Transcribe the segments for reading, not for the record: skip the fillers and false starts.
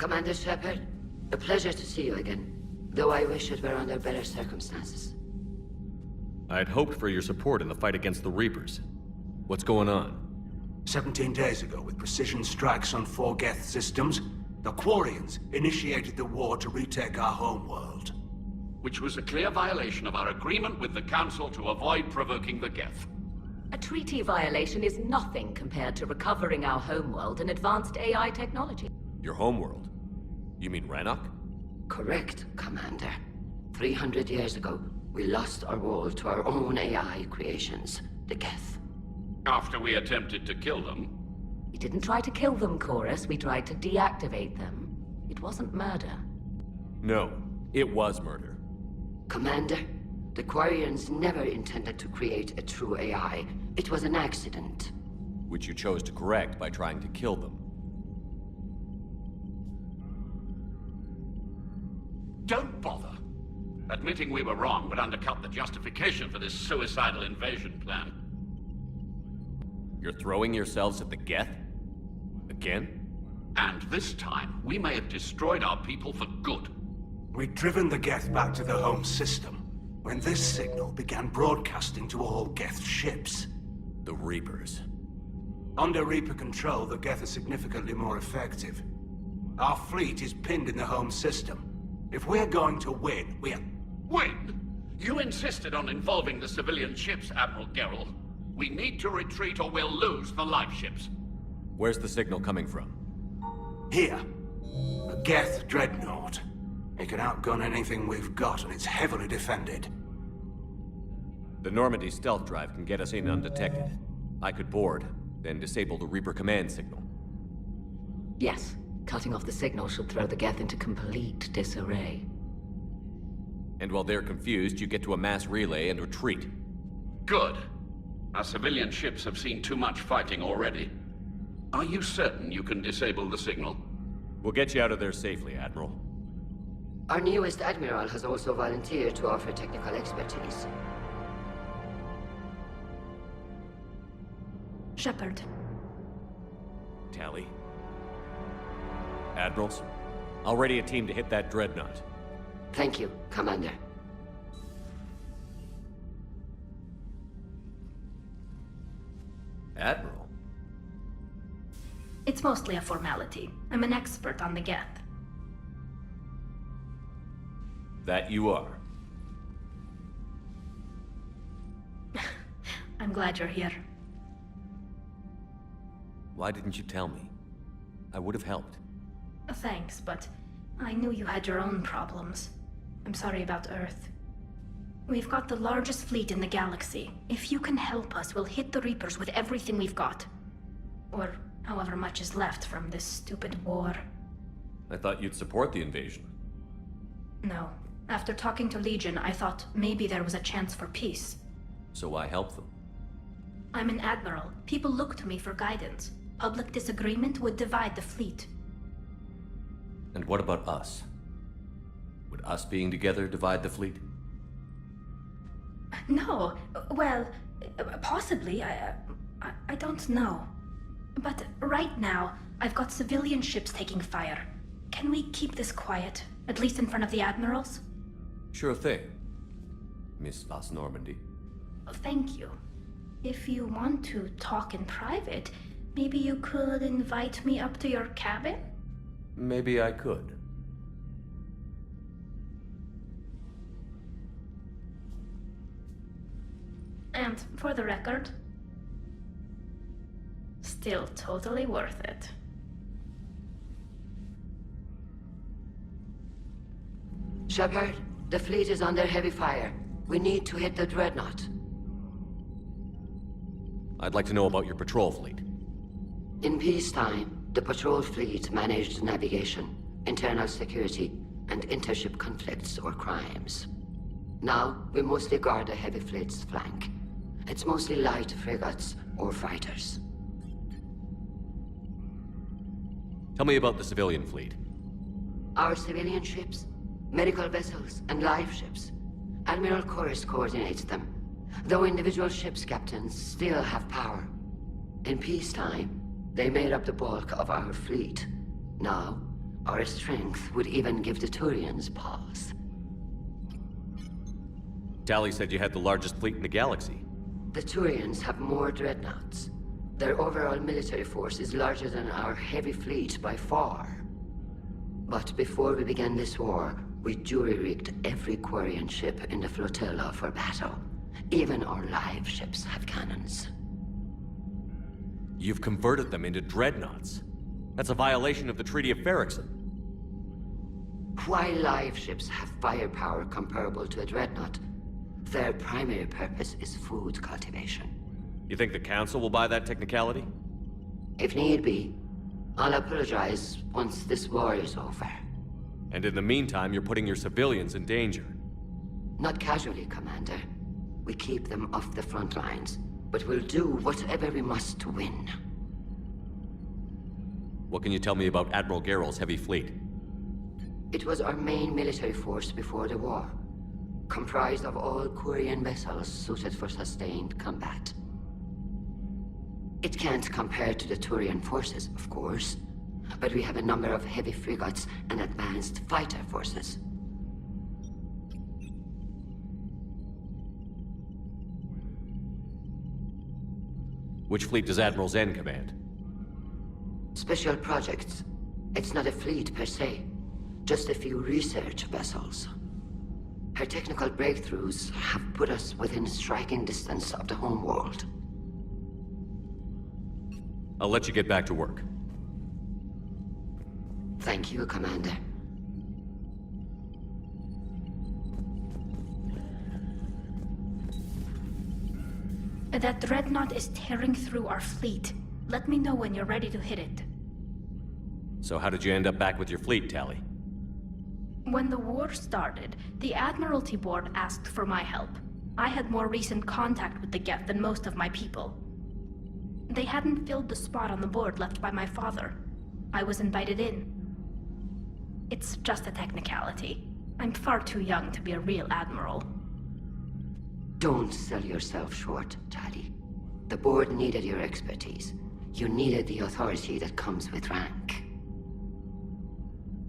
Commander Shepard, a pleasure to see you again, though I wish it were under better circumstances. I had hoped for your support in the fight against the Reapers. What's going on? 17 days ago, with precision strikes on 4 Geth systems, the Quarians initiated the war to retake our homeworld. Which was a clear violation of our agreement with the Council to avoid provoking the Geth. A treaty violation is nothing compared to recovering our homeworld and advanced AI technology. Your homeworld? You mean Rannoch? Correct, Commander. 300 years ago, we lost our world to our own AI creations, the Geth. After we attempted to kill them. We didn't try to kill them, Chorus. We tried to deactivate them. It wasn't murder. No, it was murder. Commander, the Quarians never intended to create a true AI. It was an accident. Which you chose to correct by trying to kill them. Don't bother. Admitting we were wrong would undercut the justification for this suicidal invasion plan. You're throwing yourselves at the Geth? Again? And this time, we may have destroyed our people for good. We'd driven the Geth back to the home system, when this signal began broadcasting to all Geth ships. The Reapers. Under Reaper control, the Geth are significantly more effective. Our fleet is pinned in the home system. If we're going to win, Win? You insisted on involving the civilian ships, Admiral Gerrel. We need to retreat or we'll lose the live ships. Where's the signal coming from? Here. A Geth dreadnought. It can outgun anything we've got, and it's heavily defended. The Normandy stealth drive can get us in undetected. I could board, then disable the Reaper command signal. Yes, cutting off the signal should throw the Geth into complete disarray. And while they're confused, you get to a mass relay and retreat. Good. Our civilian ships have seen too much fighting already. Are you certain you can disable the signal? We'll get you out of there safely, Admiral. Our newest Admiral has also volunteered to offer technical expertise. Shepard. Tally. Admirals, I'll ready a team to hit that dreadnought. Thank you, Commander. Admiral? It's mostly a formality. I'm an expert on the Geth. That you are. I'm glad you're here. Why didn't you tell me? I would have helped. Thanks, but I knew you had your own problems. I'm sorry about Earth. We've got the largest fleet in the galaxy. If you can help us, we'll hit the Reapers with everything we've got. Or however much is left from this stupid war. I thought you'd support the invasion. No. After talking to Legion, I thought maybe there was a chance for peace. So why help them? I'm an admiral. People look to me for guidance. Public disagreement would divide the fleet. And what about us? Would us being together divide the fleet? No. Well, possibly. I don't know. But right now, I've got civilian ships taking fire. Can we keep this quiet? At least in front of the admirals? Sure thing, Miss Vas Normandy. Thank you. If you want to talk in private, maybe you could invite me up to your cabin? Maybe I could. And for the record, still totally worth it. Shepard, the fleet is under heavy fire. We need to hit the dreadnought. I'd like to know about your patrol fleet. In peacetime, the patrol fleet managed navigation, internal security, and intership conflicts or crimes. Now, we mostly guard the heavy fleet's flank. It's mostly light frigates or fighters. Tell me about the civilian fleet. Our civilian ships, medical vessels, and live ships. Admiral Chorus coordinates them, though individual ships' captains still have power. In peacetime, they made up the bulk of our fleet. Now, Our strength would even give the Turians pause. Tali said you had the largest fleet in the galaxy. The Turians have more dreadnoughts. Their overall military force is larger than our heavy fleet by far. But before we began this war, we jury-rigged every Quarian ship in the flotilla for battle. Even our live ships have cannons. You've converted them into dreadnoughts. That's a violation of the Treaty of Ferrixon. While live ships have firepower comparable to a dreadnought, their primary purpose is food cultivation. You think the Council will buy that technicality? If need be, I'll apologize once this war is over. And in the meantime, you're putting your civilians in danger. Not casually, Commander. We keep them off the front lines, but we'll do whatever we must to win. What can you tell me about Admiral Geral's heavy fleet? It was our main military force before the war, comprised of all Quarian vessels suited for sustained combat. It can't compare to the Turian forces, of course, but we have a number of heavy frigates and advanced fighter forces. Which fleet does Admiral Zen command? Special projects. It's not a fleet per se, just a few research vessels. Her technical breakthroughs have put us within striking distance of the homeworld. I'll let you get back to work. Thank you, Commander. That dreadnought is tearing through our fleet. Let me know when you're ready to hit it. So how did you end up back with your fleet, Tali? When the war started, the Admiralty Board asked for my help. I had more recent contact with the Geth than most of my people. They hadn't filled the spot on the board left by my father. I was invited in. It's just a technicality. I'm far too young to be a real admiral. Don't sell yourself short, Tali. The board needed your expertise. You needed the authority that comes with rank.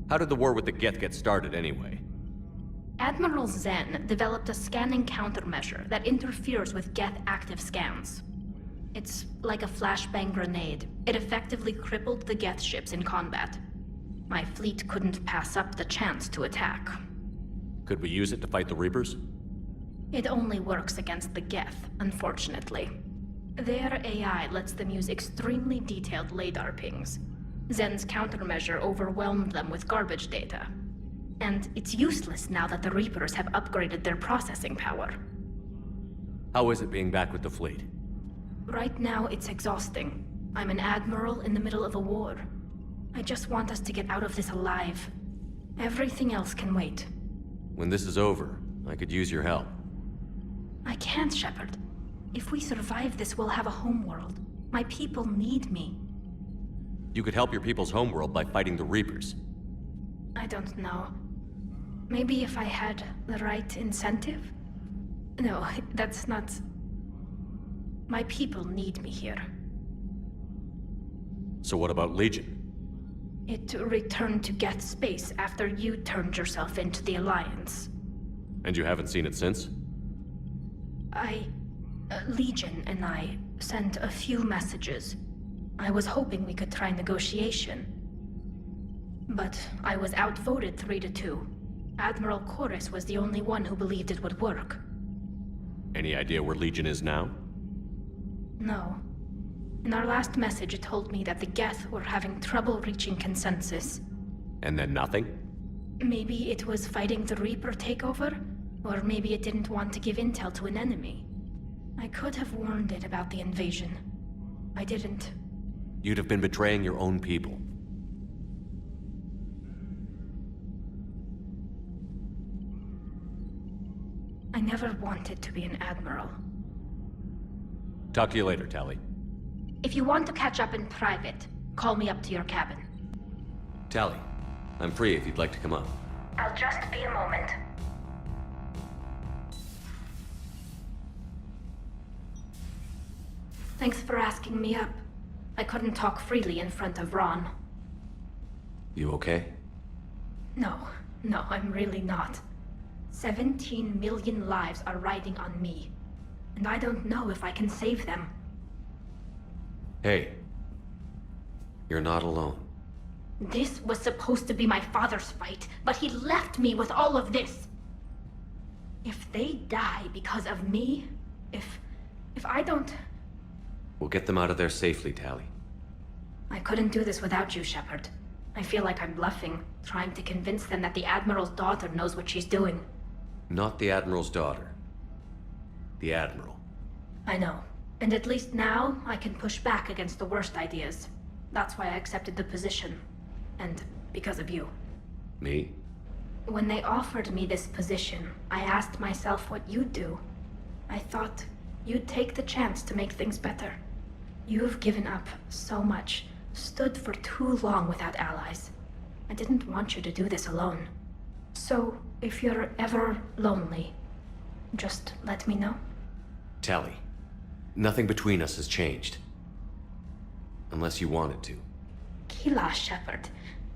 How did the war with the Geth get started anyway? Admiral Zen developed a scanning countermeasure that interferes with Geth active scans. It's like a flashbang grenade. It effectively crippled the Geth ships in combat. My fleet couldn't pass up the chance to attack. Could we use it to fight the Reapers? It only works against the Geth, unfortunately. Their AI lets them use extremely detailed LADAR pings. Zen's countermeasure overwhelmed them with garbage data. And it's useless now that the Reapers have upgraded their processing power. How is it being back with the fleet? Right now, it's exhausting. I'm an admiral in the middle of a war. I just want us to get out of this alive. Everything else can wait. When this is over, I could use your help. I can't, Shepard. If we survive this, we'll have a homeworld. My people need me. You could help your people's homeworld by fighting the Reapers. I don't know. Maybe if I had the right incentive? No, that's not... My people need me here. So what about Legion? It returned to Geth space after you turned yourself into the Alliance. And you haven't seen it since? Legion and I sent a few messages. I was hoping we could try negotiation. But I was outvoted 3-2. Admiral Chorus was the only one who believed it would work. Any idea where Legion is now? No. In our last message, it told me that the Geth were having trouble reaching consensus. And then nothing? Maybe it was fighting the Reaper takeover, or maybe it didn't want to give intel to an enemy. I could have warned it about the invasion. I didn't. You'd have been betraying your own people. I never wanted to be an admiral. Talk to you later, Tali. If you want to catch up in private, call me up to your cabin. Tali, I'm free if you'd like to come up. I'll just be a moment. Thanks for asking me up. I couldn't talk freely in front of Ron. You okay? No, I'm really not. 17 million lives are riding on me. And I don't know if I can save them. Hey. You're not alone. This was supposed to be my father's fight, but he left me with all of this. If they die because of me, if I don't... We'll get them out of there safely, Tally. I couldn't do this without you, Shepard. I feel like I'm bluffing, trying to convince them that the Admiral's daughter knows what she's doing. Not the Admiral's daughter. The Admiral. I know. And at least now, I can push back against the worst ideas. That's why I accepted the position. And because of you. Me? When they offered me this position, I asked myself what you'd do. I thought you'd take the chance to make things better. You've given up so much, stood for too long without allies. I didn't want you to do this alone. So, if you're ever lonely, just let me know. Tally, nothing between us has changed. Unless you wanted to. Kila, Shepard.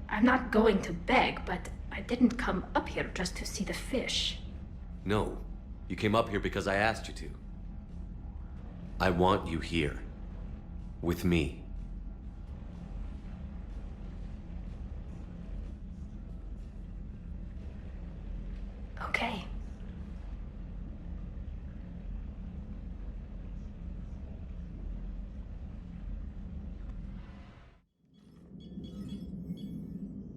I'm not going to beg, but I didn't come up here just to see the fish. No, you came up here because I asked you to. I want you here. With me. Okay.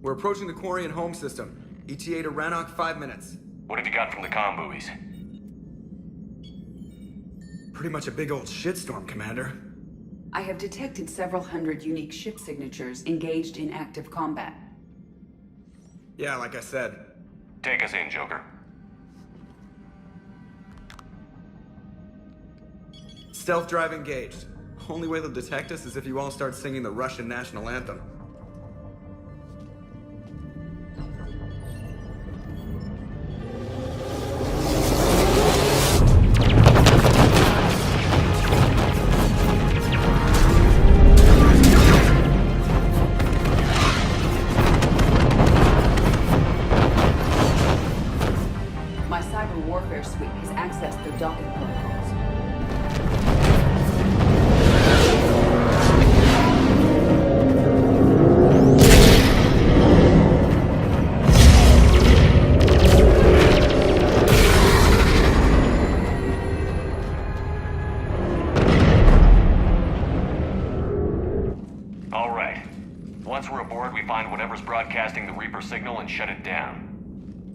We're approaching the Quarian home system. ETA to Rannoch, 5 minutes. What have you got from the comm buoys? Pretty much a big old shitstorm, Commander. I have detected several hundred unique ship signatures engaged in active combat. Yeah, like I said. Take us in, Joker. Stealth drive engaged. Only way they'll detect us is if you all start singing the Russian national anthem. My cyber warfare suite has accessed their docking protocols. All right. Once we're aboard, we find whatever's broadcasting the Reaper signal and shut it down.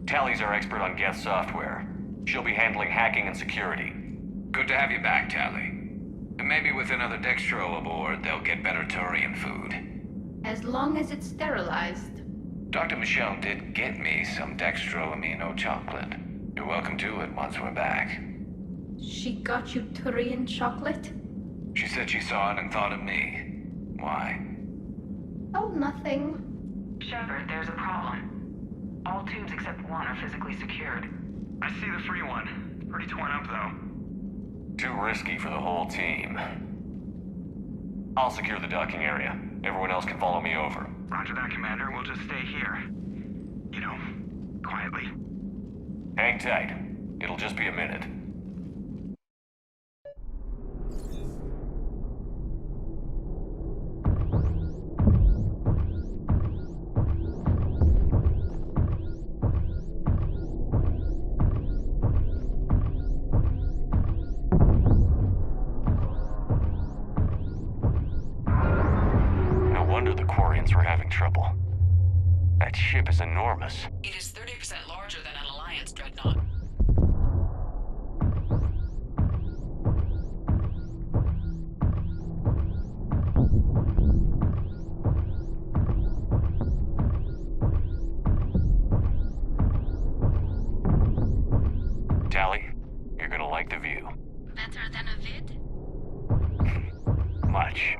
Tally's our expert on Geth software. She'll be handling hacking and security. Good to have you back, Tally. And maybe with another Dextro aboard, they'll get better Turian food. As long as it's sterilized. Dr. Michelle did get me some Dextro amino chocolate. You're welcome to it once we're back. She got you Turian chocolate? She said she saw it and thought of me. Why? Oh, nothing. Shepard, there's a problem. All tubes except one are physically secured. I see the free one. It's pretty torn up, though. Too risky for the whole team. I'll secure the docking area. Everyone else can follow me over. Roger that, Commander. We'll just stay here. You know, quietly. Hang tight. It'll just be a minute. No wonder the Quarians were having trouble. That ship is enormous. It is 30% larger than an Alliance dreadnought. Tally, you're gonna like the view. Better than a vid? Much.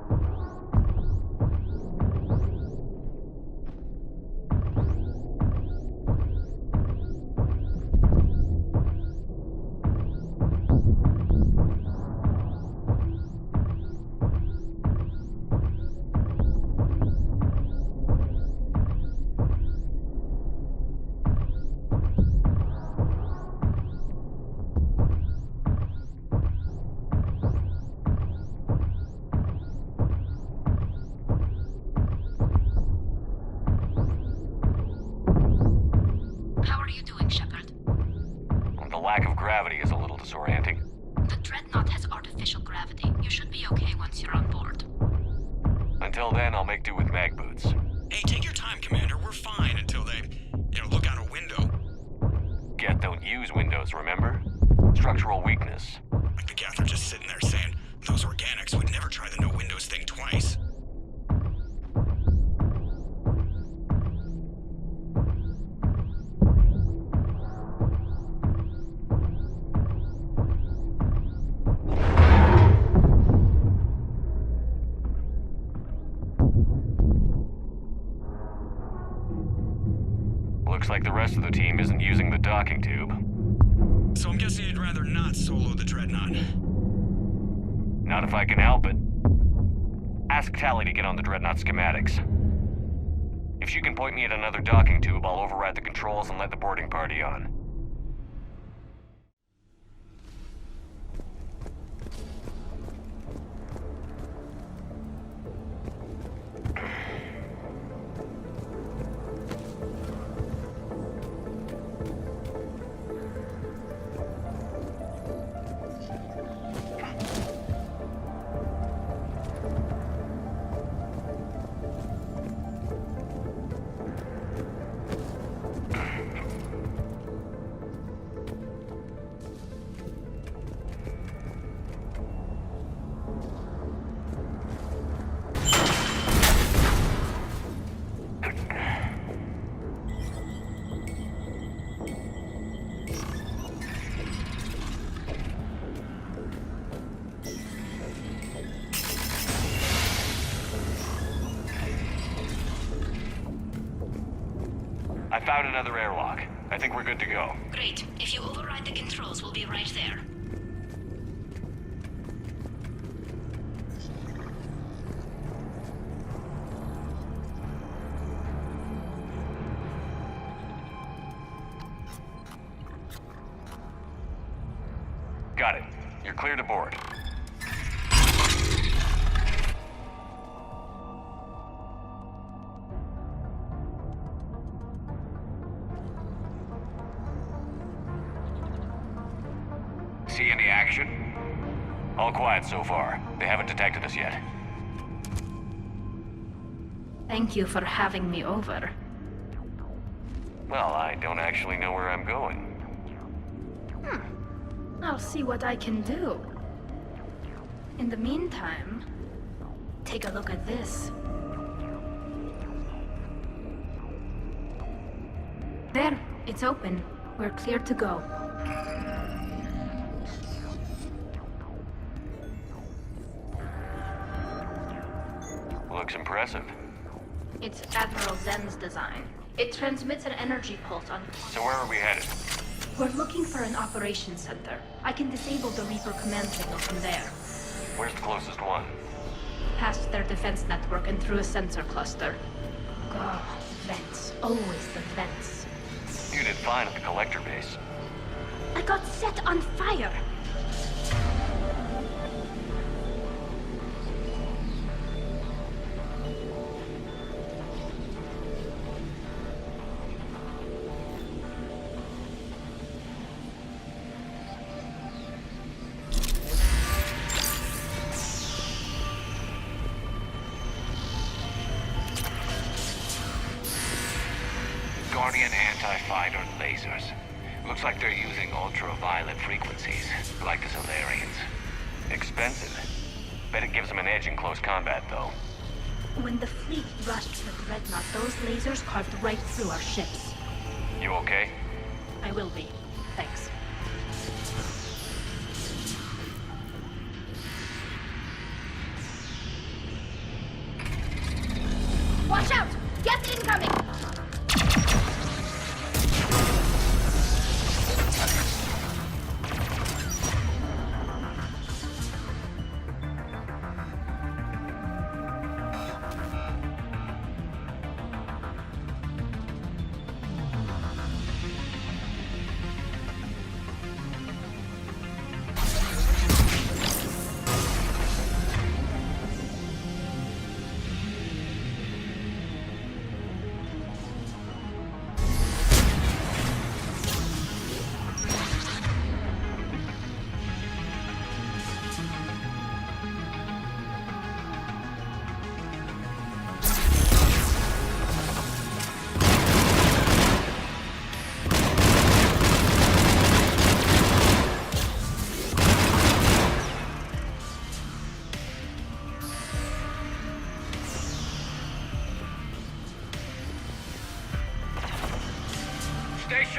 How are you doing, Shepard? The lack of gravity is a little disorienting. The Dreadnought has artificial gravity. You should be okay once you're on board. Until then, I'll make do with mag boots. Hey, take your time, Commander. We're fine until they, look out a window. Geth don't use windows, remember? Structural weakness. Like the Geth are just sitting there saying, those organics would never try the no windows thing twice. Looks like the rest of the team isn't using the docking tube. So I'm guessing you'd rather not solo the Dreadnought. Not if I can help it. Ask Tally to get on the Dreadnought schematics. If she can point me at another docking tube, I'll override the controls and let the boarding party on. I found another airlock. I think we're good to go. Great. If you override the controls, we'll be right there. Got it. You're clear to board. See any action? All quiet so far. They haven't detected us yet. Thank you for having me over. Well, I don't actually know where I'm going. I'll see what I can do. In the meantime, take a look at this. There, it's open. We're clear to go. Looks impressive. It's Admiral Zen's design. It transmits an energy pulse on... So where are we headed? We're looking for an operations center. I can disable the Reaper command signal from there. Where's the closest one? Past their defense network and through a sensor cluster. Oh, vents. Always the vents. You did fine at the collector base. I got set on fire! Guardian anti-fighter lasers. Looks like they're using ultraviolet frequencies, like the Solarians. Expensive. Bet it gives them an edge in close combat, though. When the fleet rushed the Dreadnought, those lasers carved right through our ships. You okay? I will be. Thanks. Watch out! Get incoming!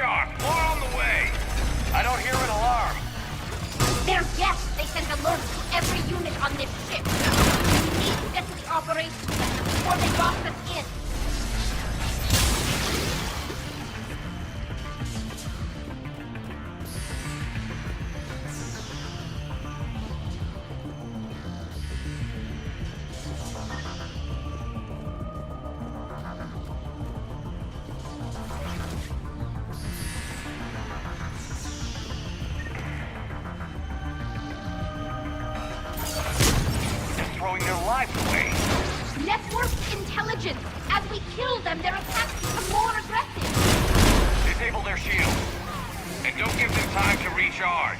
sharp! More on the way! I don't hear an alarm. They're guests! They sent alerts to every unit on this ship! We need to get to the operations center before they box us in! Throwing their lives away. Network intelligence! As we kill them, their attacks become more aggressive! Disable their shield. And don't give them time to recharge.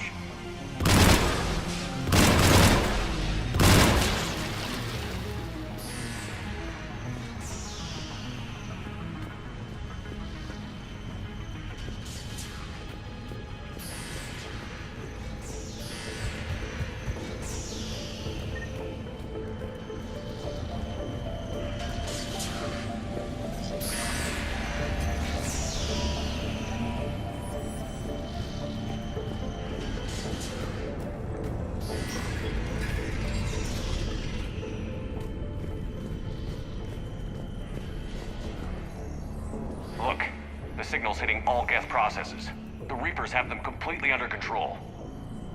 Look, the signal's hitting all Geth processes. The Reapers have them completely under control.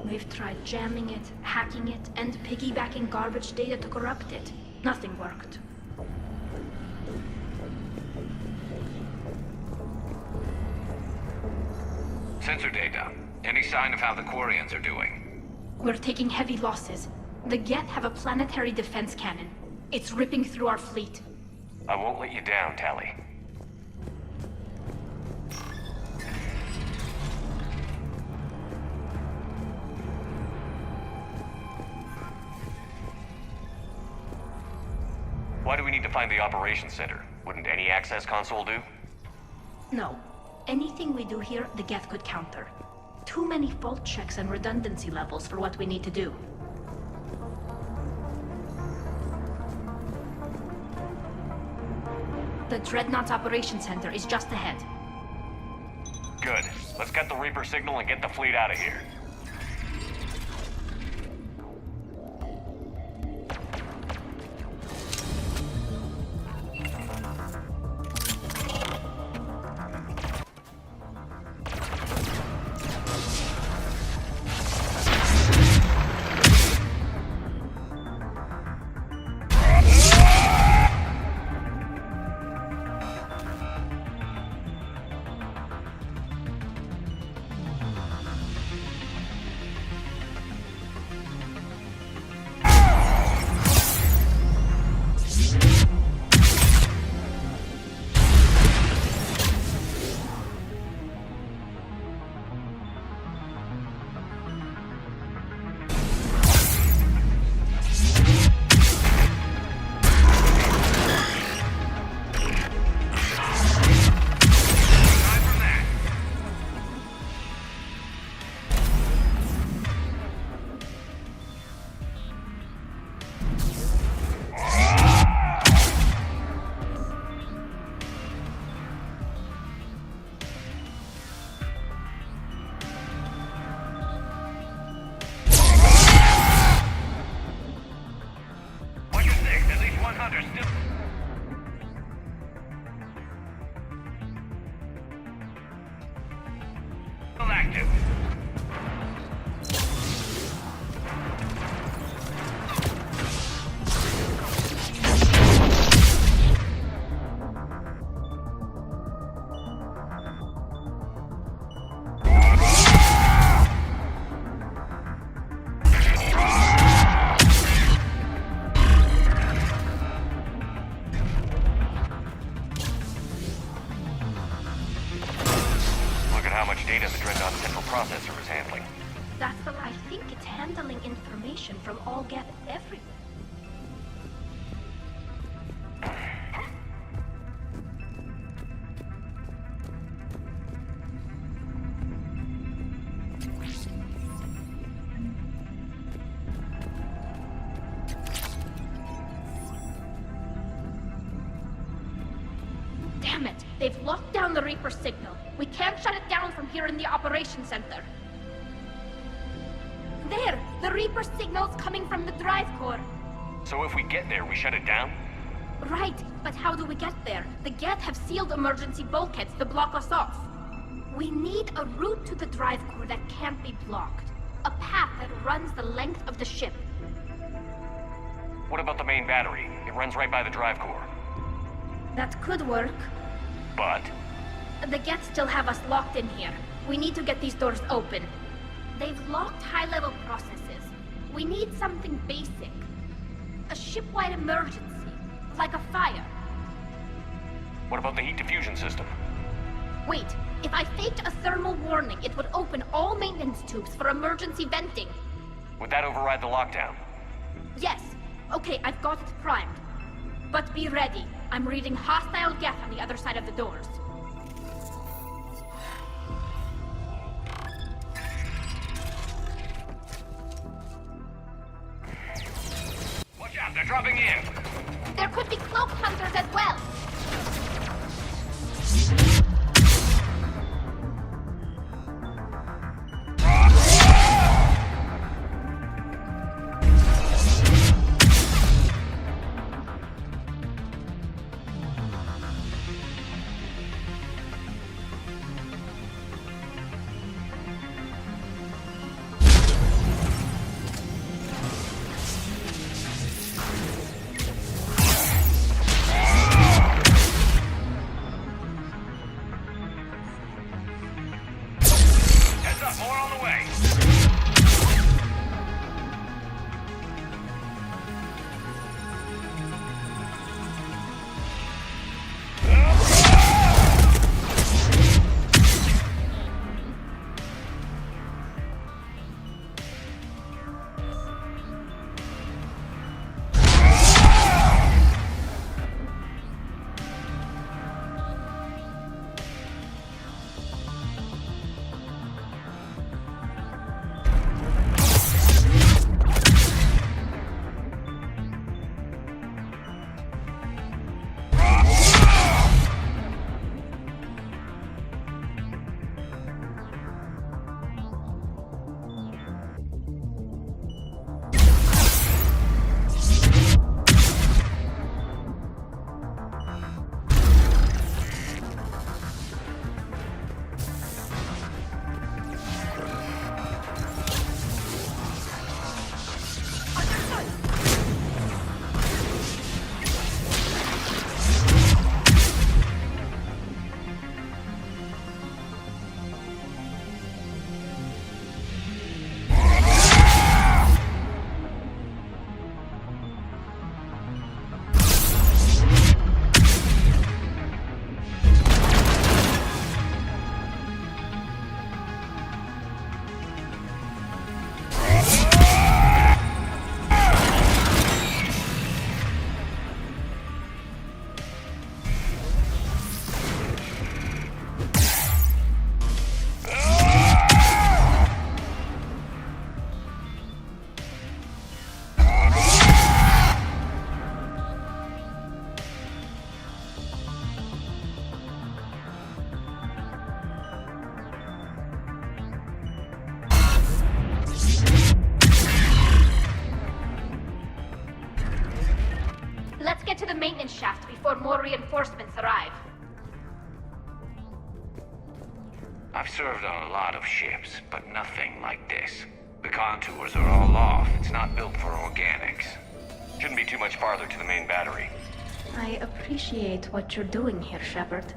We've tried jamming it, hacking it, and piggybacking garbage data to corrupt it. Nothing worked. Sensor data. Any sign of how the Quarians are doing? We're taking heavy losses. The Geth have a planetary defense cannon. It's ripping through our fleet. I won't let you down, Tally. Why do we need to find the operations center? Wouldn't any access console do? No. Anything we do here, the Geth could counter. Too many fault checks and redundancy levels for what we need to do. The Dreadnought's operations center is just ahead. Good. Let's get the Reaper signal and get the fleet out of here. Data the Dreadnought's central processor is handling. That's the... I think it's handling information from all Geth everywhere. Damn it! They've locked down the Reaper signal. We can't shut it down from here in the operations center. There! The Reaper signal's coming from the drive core. So if we get there, we shut it down? Right, but how do we get there? The Geth have sealed emergency bulkheads to block us off. We need a route to the drive core that can't be blocked. A path that runs the length of the ship. What about the main battery? It runs right by the drive core. That could work. But? The Geth still have us locked in here. We need to get these doors open. They've locked high-level processes. We need something basic. A ship-wide emergency, like a fire. What about the heat diffusion system? Wait, if I faked a thermal warning, it would open all maintenance tubes for emergency venting. Would that override the lockdown? Yes. Okay, I've got it primed. But be ready. I'm reading hostile Geth on the other side of the doors. Watch out, they're dropping in! There could be cloaked hunters as well. Let's get to the maintenance shaft before more reinforcements arrive. I've served on a lot of ships, but nothing like this. The contours are all off. It's not built for organics. Shouldn't be too much farther to the main battery. I appreciate what you're doing here, Shepard.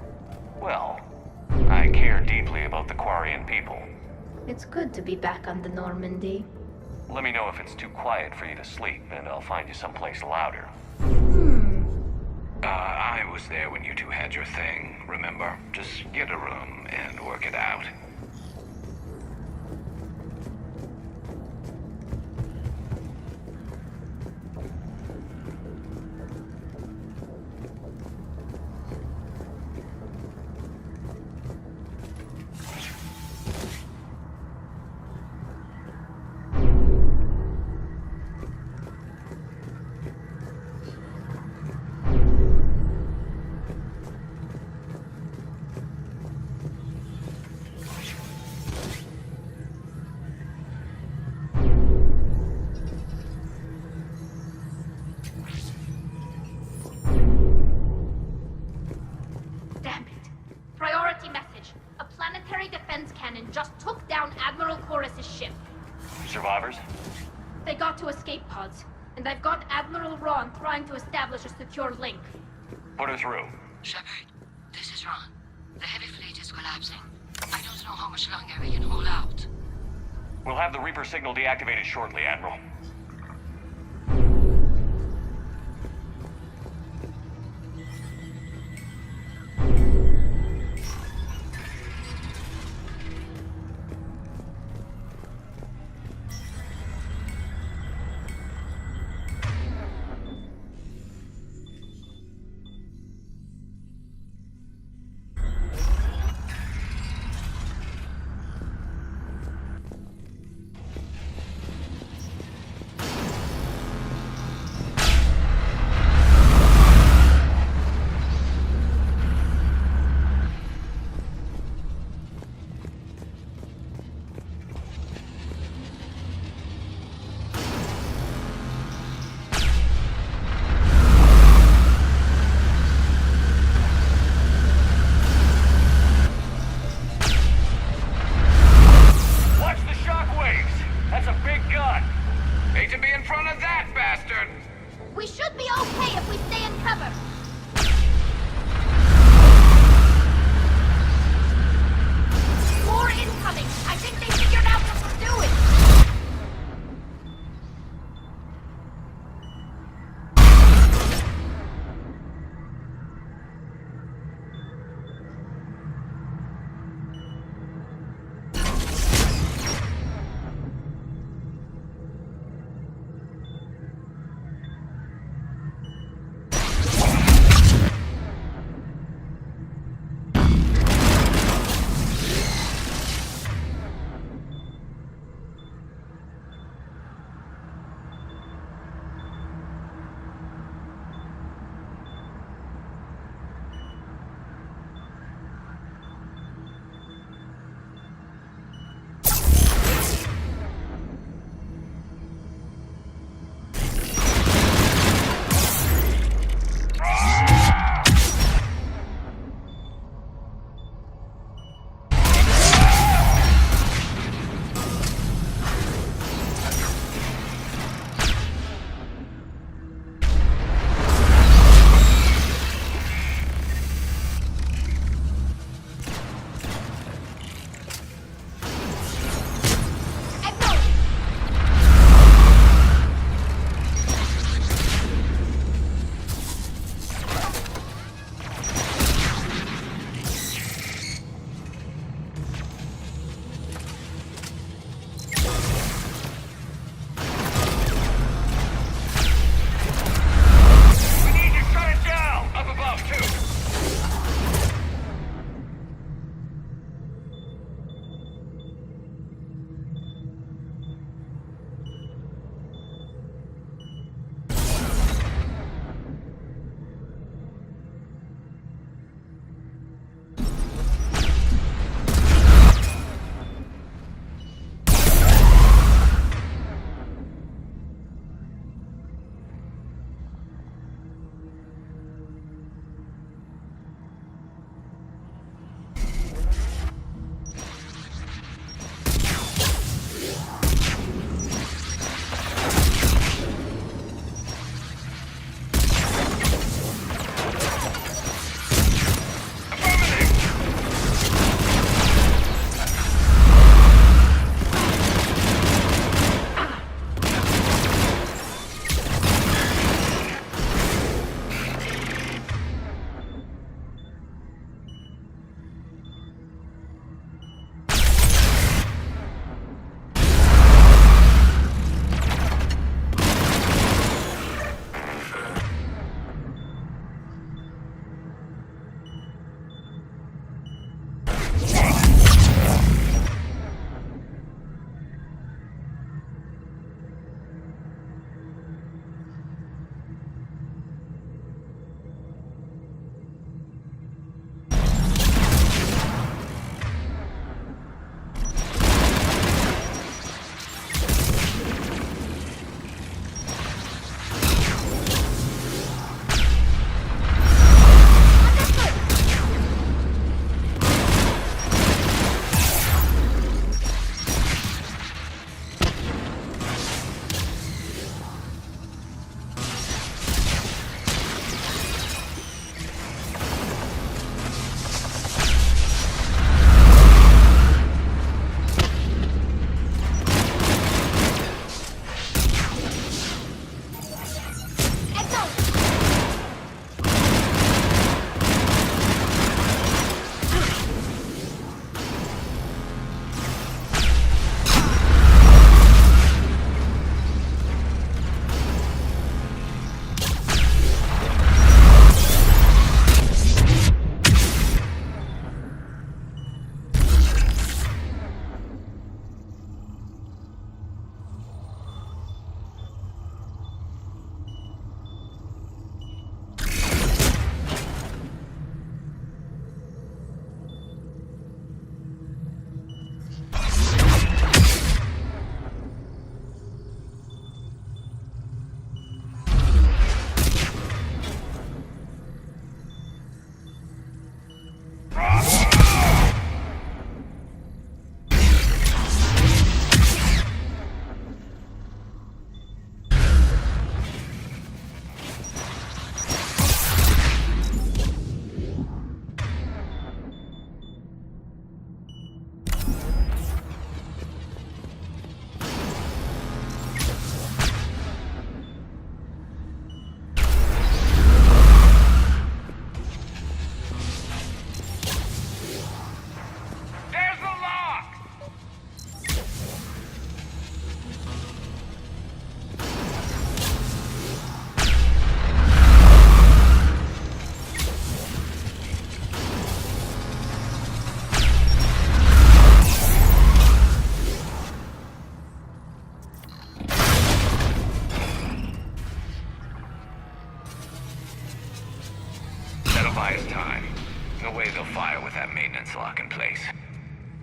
Well, I care deeply about the Quarian people. It's good to be back on the Normandy. Let me know if it's too quiet for you to sleep, and I'll find you someplace louder. I was there when you two had your thing, remember? Just get a room and work it out. primary defense cannon just took down Admiral Chorus's ship. Survivors? They got to escape pods, and they've got Admiral Ron trying to establish a secure link. Put her through. Shepard, this is Ron. The heavy fleet is collapsing. I don't know how much longer we can hold out. We'll have the Reaper signal deactivated shortly, Admiral.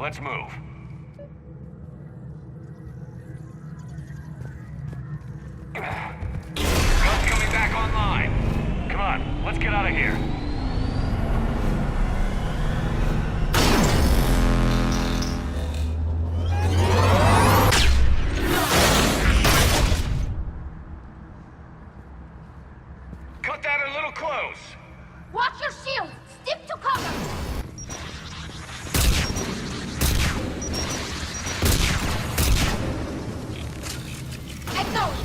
Let's move. Gun's coming back online. Come on, let's get out of here. Cut that a little close. Watch your shield! Stick to cover! Acknowledge!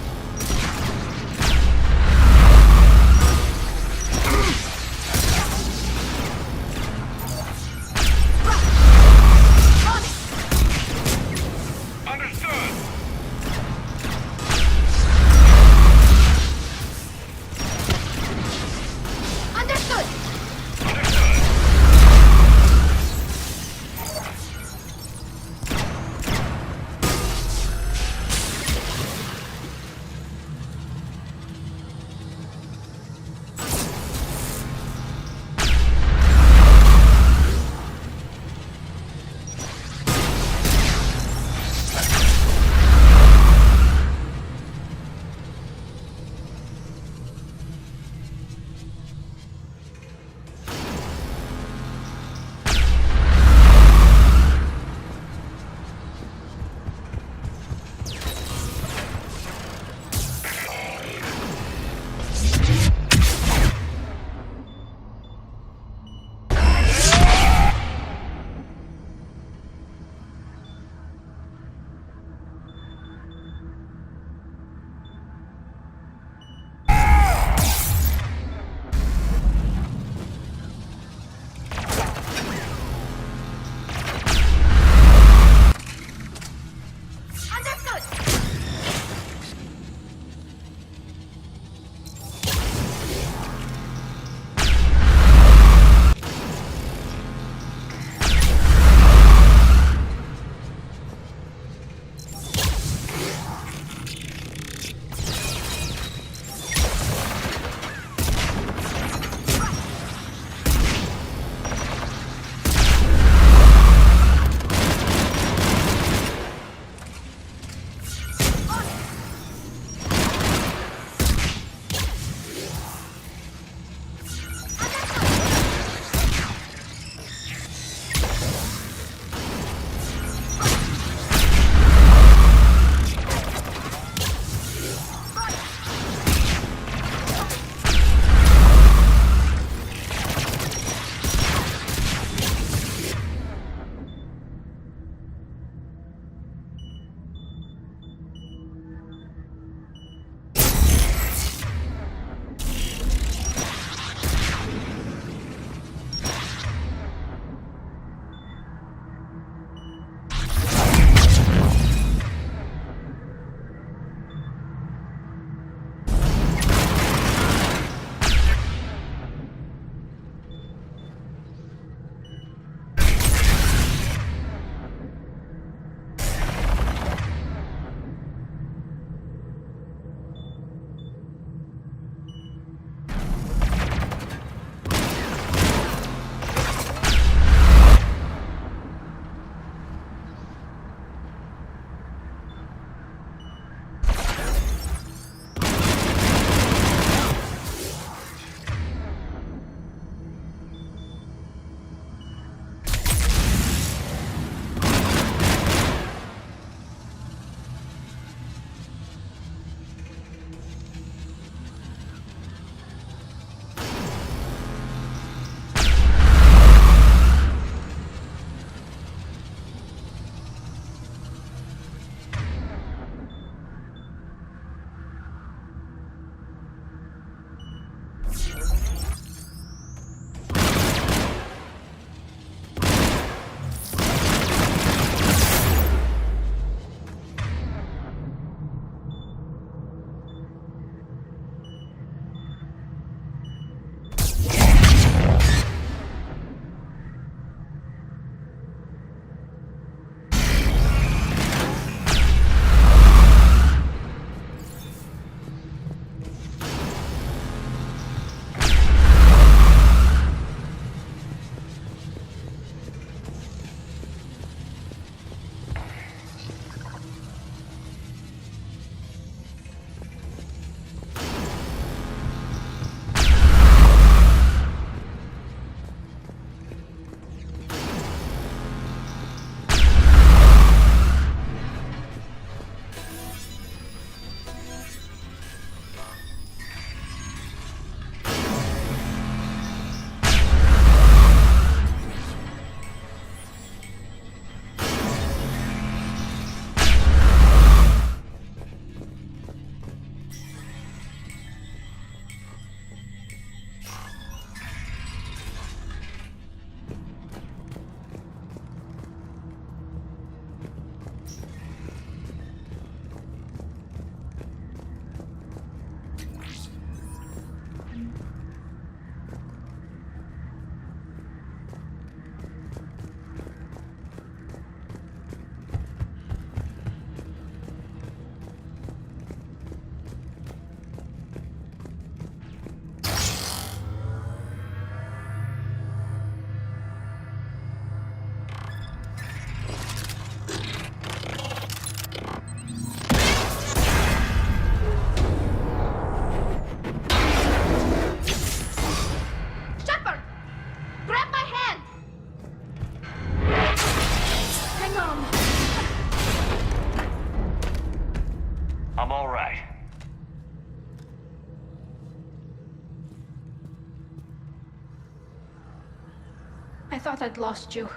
thought I'd lost you.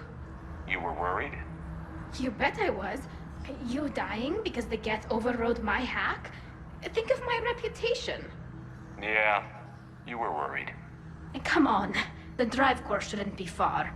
You were worried? You bet I was. You dying because the Geth overrode my hack? Think of my reputation. Yeah, you were worried. Come on. The drive course shouldn't be far.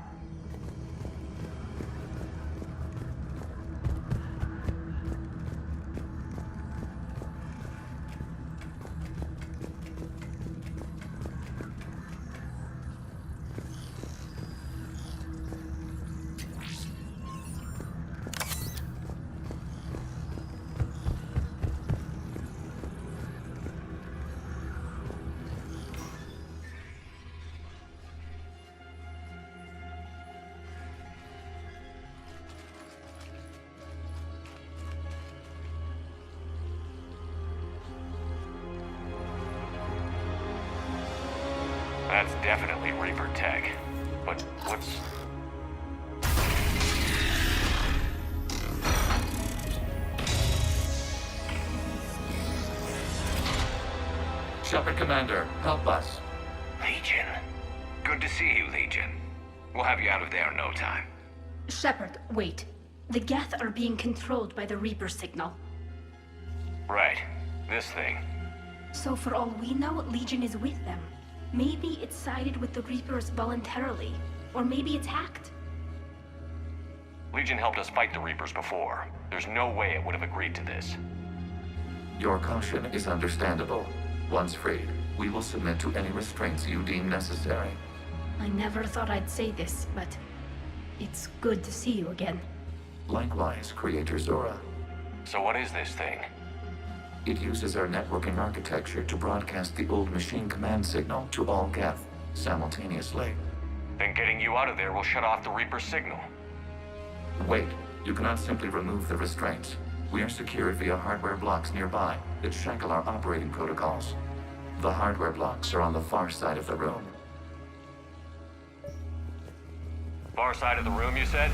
That's definitely Reaper tech. But what's... Shepard Commander, help us. Legion. Good to see you, Legion. We'll have you out of there in no time. Shepard, wait. The Geth are being controlled by the Reaper signal. Right. This thing. So for all we know, Legion is with them. Maybe it sided with the Reapers voluntarily. Or maybe it's hacked. Legion helped us fight the Reapers before. There's no way it would have agreed to this. Your caution is understandable. Once freed, we will submit to any restraints you deem necessary. I never thought I'd say this, but it's good to see you again. Likewise, Creator Zora. So what is this thing? It uses our networking architecture to broadcast the old machine command signal to all Geth simultaneously. Then getting you out of there will shut off the Reaper signal. Wait, you cannot simply remove the restraints. We are secured via hardware blocks nearby that shackle our operating protocols. The hardware blocks are on the far side of the room. Far side of the room, you said?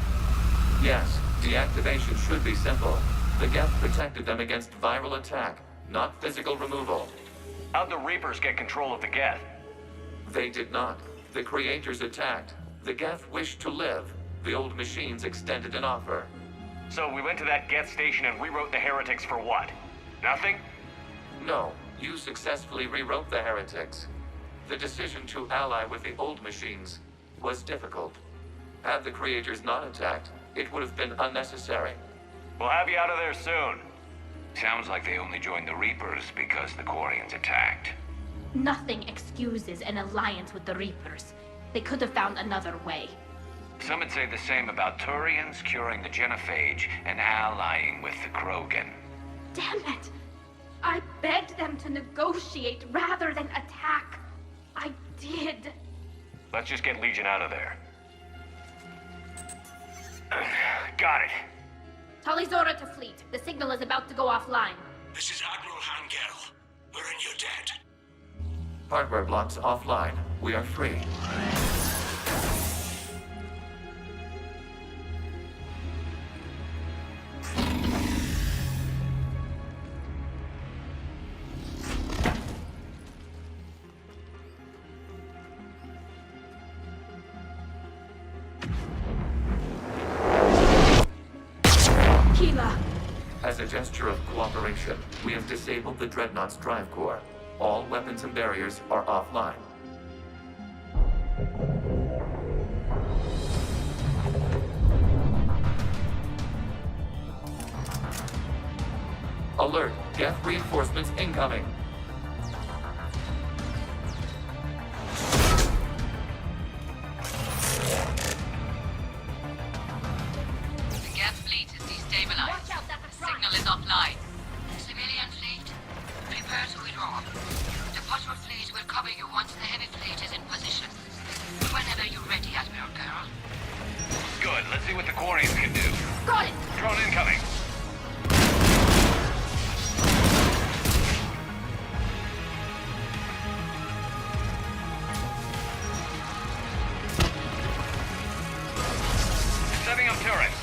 Yes, deactivation should be simple. The Geth protected them against viral attack, not physical removal. How'd the Reapers get control of the Geth? They did not. The Creators attacked. The Geth wished to live. The old machines extended an offer. So we went to that Geth station and rewrote the heretics for what? Nothing? No, you successfully rewrote the heretics. The decision to ally with the old machines was difficult. Had the Creators not attacked, it would have been unnecessary. We'll have you out of there soon. Sounds like they only joined the Reapers because the Quarians attacked. Nothing excuses an alliance with the Reapers. They could have found another way. Some would say the same about Turians curing the genophage and allying with the Krogan. Damn it! I begged them to negotiate rather than attack. I did. Let's just get Legion out of there. Got it. Talizora to fleet. The signal is about to go offline. This is Admiral Hangel. We're in your debt. Hardware blocks offline. We are free. As a gesture of cooperation, we have disabled the Dreadnought's drive core. All weapons and barriers are offline. Alert! Geth reinforcements incoming! The Geth fleet is destabilized. The signal is offline. Civilian fleet, prepare to withdraw. The patrol fleet will cover you once the heavy fleet is in position. Whenever you're ready, Admiral Girl. Good. Let's see what the Quarians can do. Got it! Drone incoming. Setting up turrets.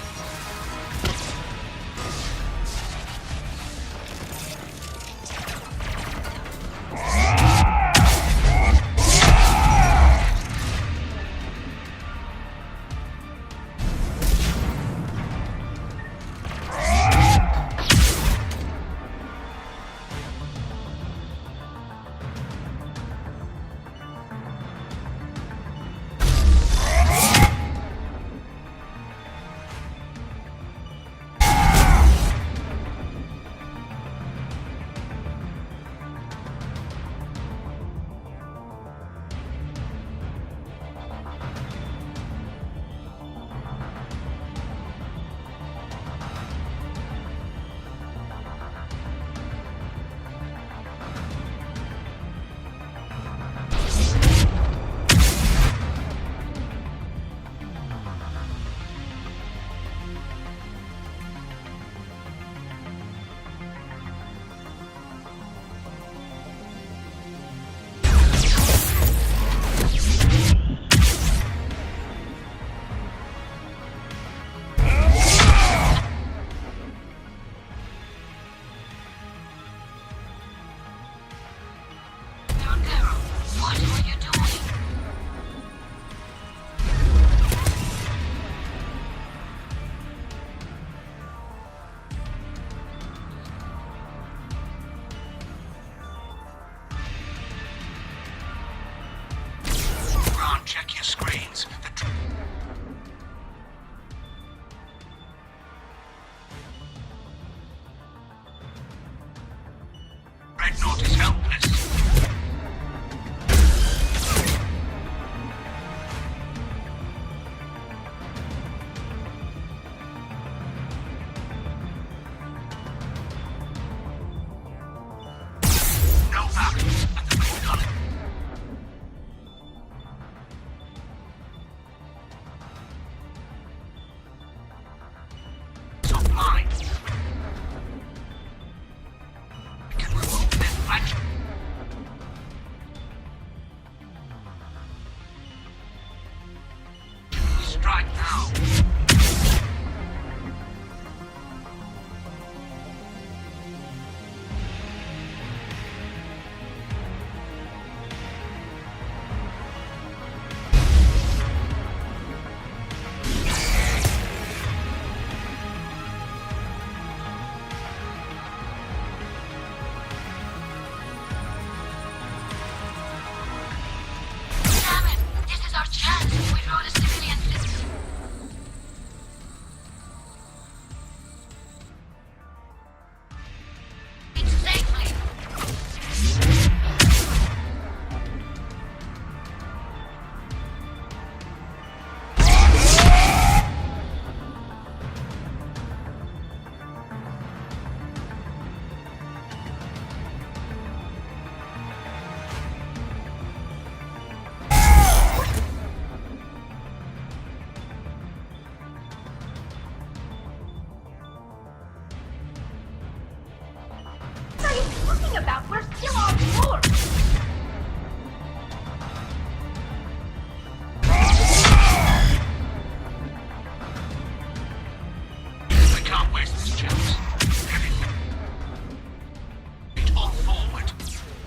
talking about? We're still on board! We can't waste this chance. On forward.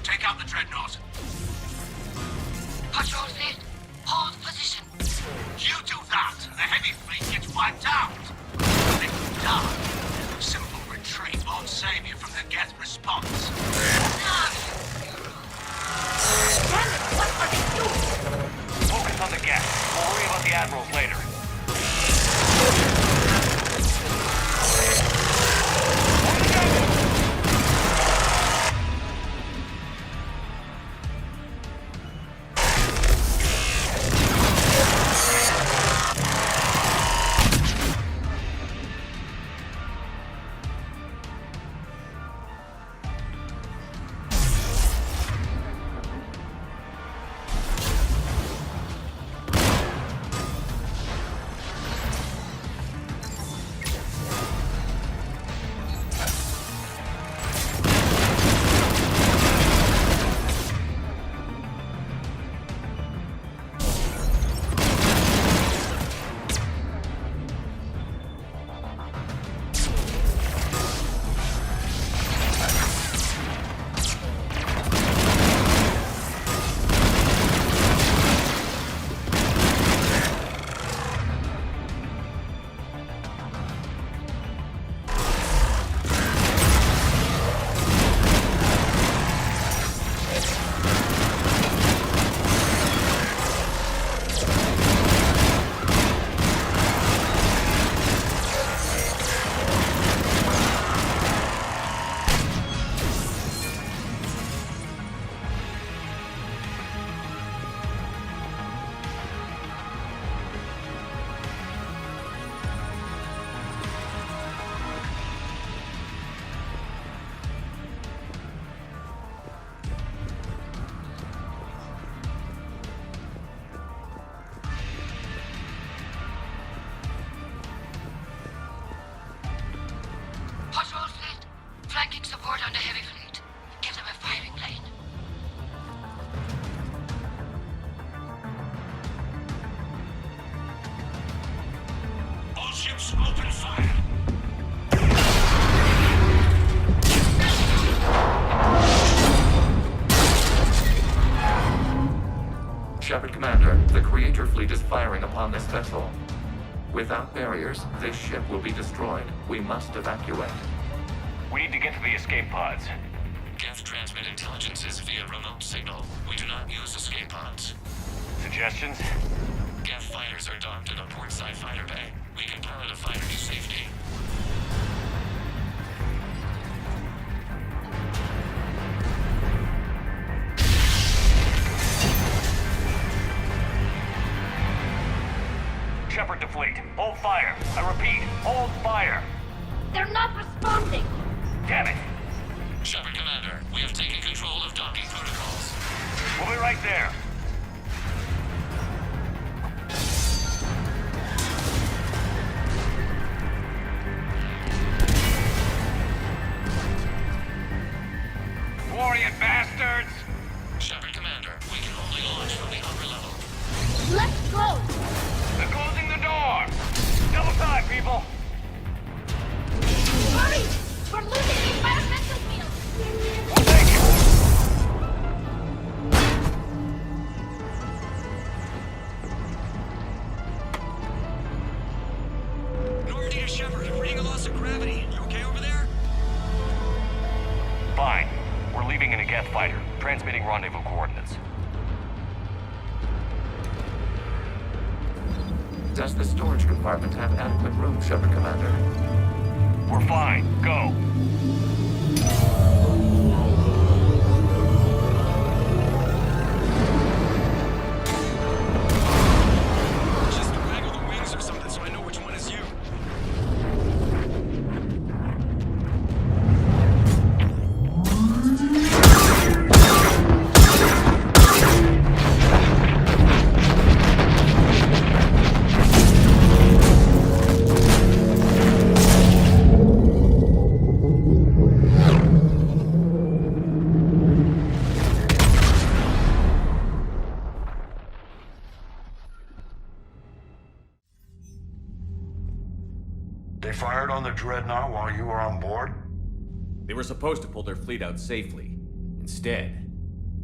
Take out the dreadnought. Patrol fleet, hold position. You do that, and the heavy fleet gets wiped out. If we die, simple retreat won't save you from the Geth response. Damn it, what are they doing? Focus on the Geth. We'll worry about the admirals later. Patrol fleet, flanking support on the heavy fleet. Give them a firing lane. All ships open fire. Shepard Commander, the Creator fleet is firing upon this vessel. Without barriers, this ship will be destroyed. We must evacuate. We need to get to the escape pods. Geth transmit intelligences via remote signal. We do not use escape pods. Suggestions? Geth fighters are docked in a portside fighter bay. We can pilot a fighter to safety. Shepard to fleet. Hold fire. I repeat, hold fire. They're not responding! Damn it. Shepard Commander, we have taken control of docking protocols. We'll be right there. Glorious bastards! Shepard Commander, we can only launch from the upper level. Let's go! They're closing the door! Double time, people! Hurry! We're losing the environmental field! We'll take it! Normandy to Shepard, reading a loss of gravity. You okay over there? Fine. We're leaving in a Geth fighter, transmitting rendezvous coordinates. Does the storage compartment have adequate room, Shepard Commander? We're fine. Go. Just waggle the wings or something so I know which one is you. Dreadnought while you were on board? They were supposed to pull their fleet out safely. Instead...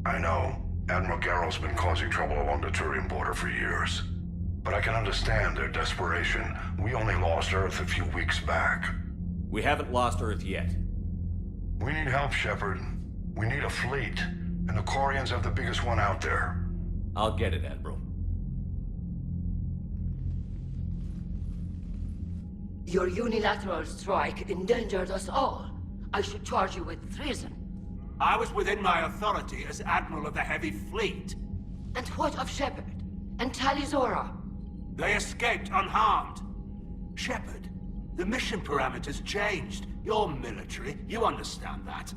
I know. Admiral Garrow's been causing trouble along the Turian border for years. But I can understand their desperation. We only lost Earth a few weeks back. We haven't lost Earth yet. We need help, Shepard. We need a fleet. And the Quarians have the biggest one out there. I'll get it, Admiral. Your unilateral strike endangered us all. I should charge you with treason. I was within my authority as Admiral of the Heavy Fleet. And what of Shepard? And Talizora? They escaped unharmed. Shepard, the mission parameters changed. You're military, you understand that.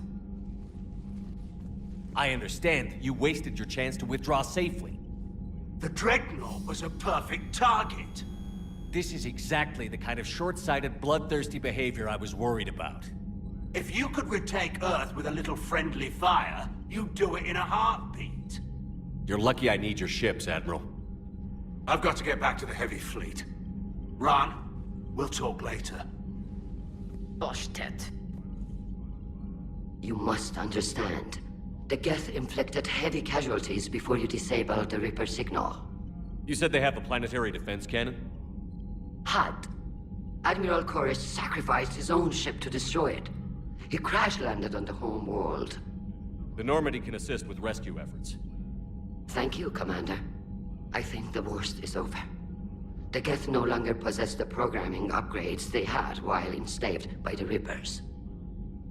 I understand you wasted your chance to withdraw safely. The Dreadnought was a perfect target. This is exactly the kind of short-sighted, bloodthirsty behavior I was worried about. If you could retake Earth with a little friendly fire, you'd do it in a heartbeat. You're lucky I need your ships, Admiral. I've got to get back to the Heavy Fleet. Ron, we'll talk later. Boshtet. You must understand. The Geth inflicted heavy casualties before you disabled the Reaper signal. You said they have a planetary defense cannon? Had. Admiral Koris sacrificed his own ship to destroy it. He crash-landed on the home world. The Normandy can assist with rescue efforts. Thank you, Commander. I think the worst is over. The Geth no longer possess the programming upgrades they had while enslaved by the Reapers.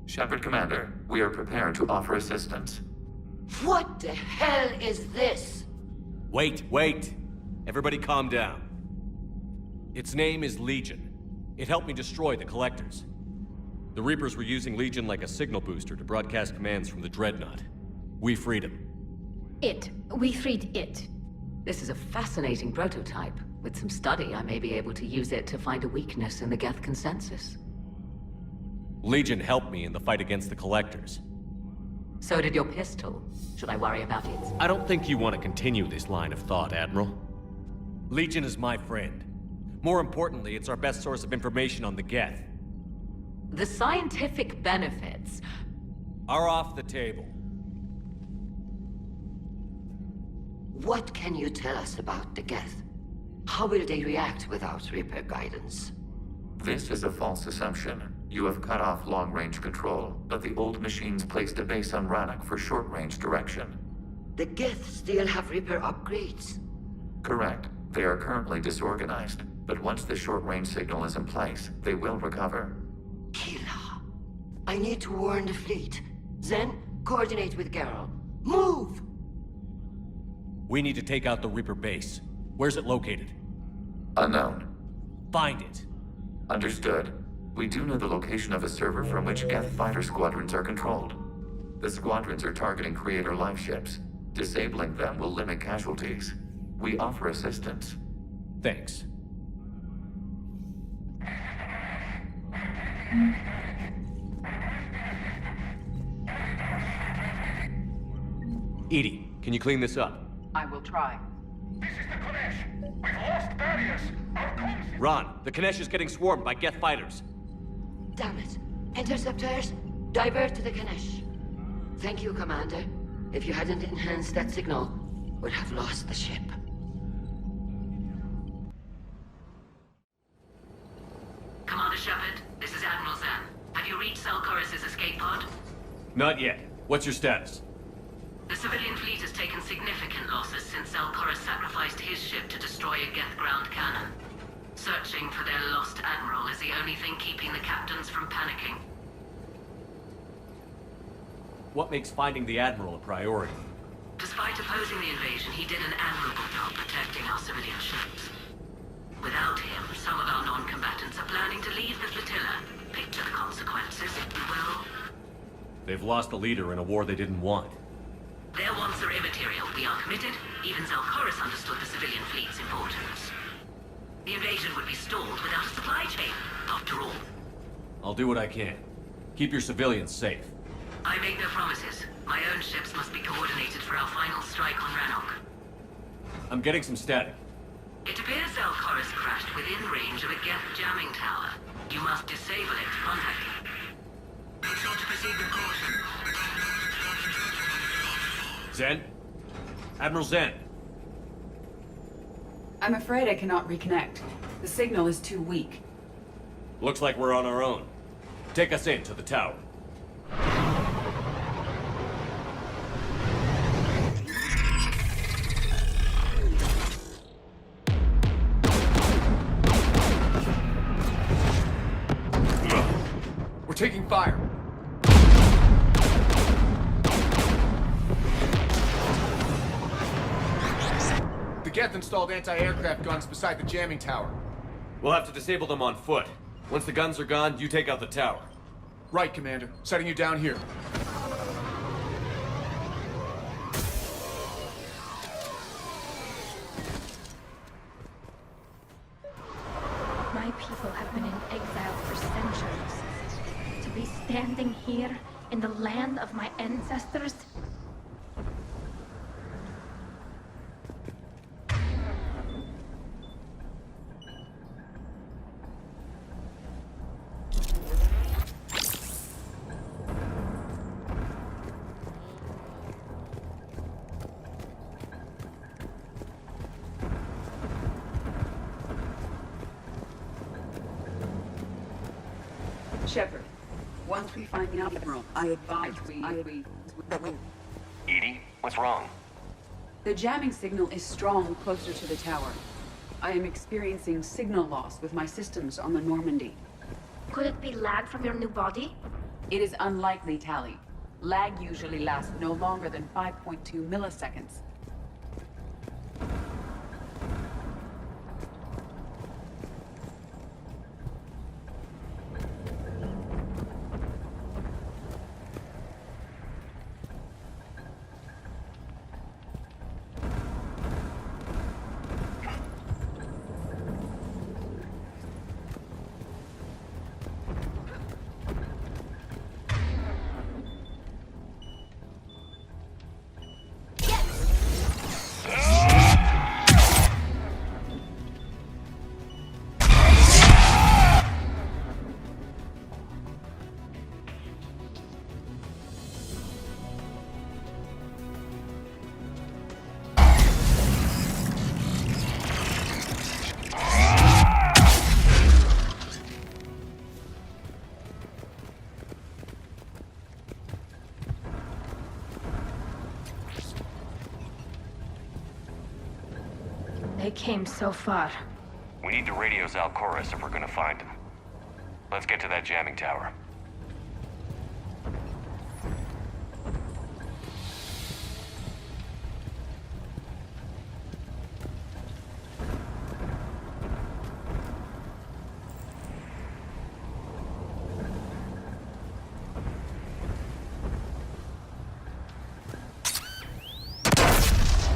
Shepard, Commander, we are prepared to offer assistance. What the hell is this? Wait! Everybody calm down. Its name is Legion. It helped me destroy the Collectors. The Reapers were using Legion like a signal booster to broadcast commands from the Dreadnought. We freed him. We freed it. This is a fascinating prototype. With some study, I may be able to use it to find a weakness in the Geth consensus. Legion helped me in the fight against the Collectors. So did your pistol. Should I worry about it? I don't think you want to continue this line of thought, Admiral. Legion is my friend. More importantly, it's our best source of information on the Geth. The scientific benefits are off the table. What can you tell us about the Geth? How will they react without Reaper guidance? This is a false assumption. You have cut off long-range control, but the old machines placed a base on Rannoch for short-range direction. The Geth still have Reaper upgrades? Correct. They are currently disorganized, but once the short-range signal is in place, they will recover. Hila, I need to warn the fleet. Then, coordinate with Garrow. Move! We need to take out the Reaper base. Where's it located? Unknown. Find it. Understood. We do know the location of a server from which Geth fighter squadrons are controlled. The squadrons are targeting Creator life ships. Disabling them will limit casualties. We offer assistance. Thanks. Edie, can you clean this up? I will try. This is the Konesh. We've lost barriers. Our comms... Ron, the Konesh is getting swarmed by Geth fighters. Damn it. Interceptors, divert to the Konesh. Thank you, Commander. If you hadn't enhanced that signal, we'd have lost the ship. Commander Shepard, this is Admiral Zan. Have you reached Selkoris' escape pod? Not yet. What's your status? The civilian fleet has taken significant losses since Selkoris sacrificed his ship to destroy a Geth ground cannon. Searching for their lost admiral is the only thing keeping the captains from panicking. What makes finding the Admiral a priority? Despite opposing the invasion, he did an admirable job protecting our civilian ships. Without him, some of our non-combatants are planning to leave the flotilla. Picture the consequences, if you will. They've lost a leader in a war they didn't want. Their wants are immaterial. We are committed. Even Zelkoris understood the civilian fleet's importance. The invasion would be stalled without a supply chain, after all. I'll do what I can. Keep your civilians safe. I make no promises. My own ships must be coordinated for our final strike on Rannoch. I'm getting some static. It appears Zelkoris crashed within range of a Geth jamming tower. You must disable it. Contact me. Make sure to proceed with caution. Zen? Admiral Zen? I'm afraid I cannot reconnect. The signal is too weak. Looks like we're on our own. Take us in to the tower. We're taking fire. The Geth installed anti-aircraft guns beside the jamming tower. We'll have to disable them on foot. Once the guns are gone, you take out the tower. Right, Commander. Setting you down here. My people have been in exile for centuries. To be standing here in the land of my ancestors? Shepard, once we find the Admiral, I advise we... Edie, what's wrong? The jamming signal is strong closer to the tower. I am experiencing signal loss with my systems on the Normandy. Could it be lag from your new body? It is unlikely, Tally. Lag usually lasts no longer than 5.2 milliseconds. They came so far. We need to radio Zalcoris if we're gonna find him. Let's get to that jamming tower.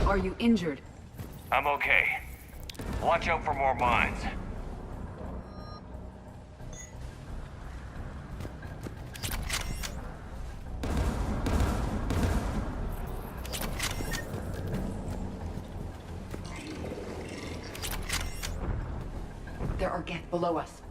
Are you injured? I'm okay. Watch out for more mines. There are Geth below us.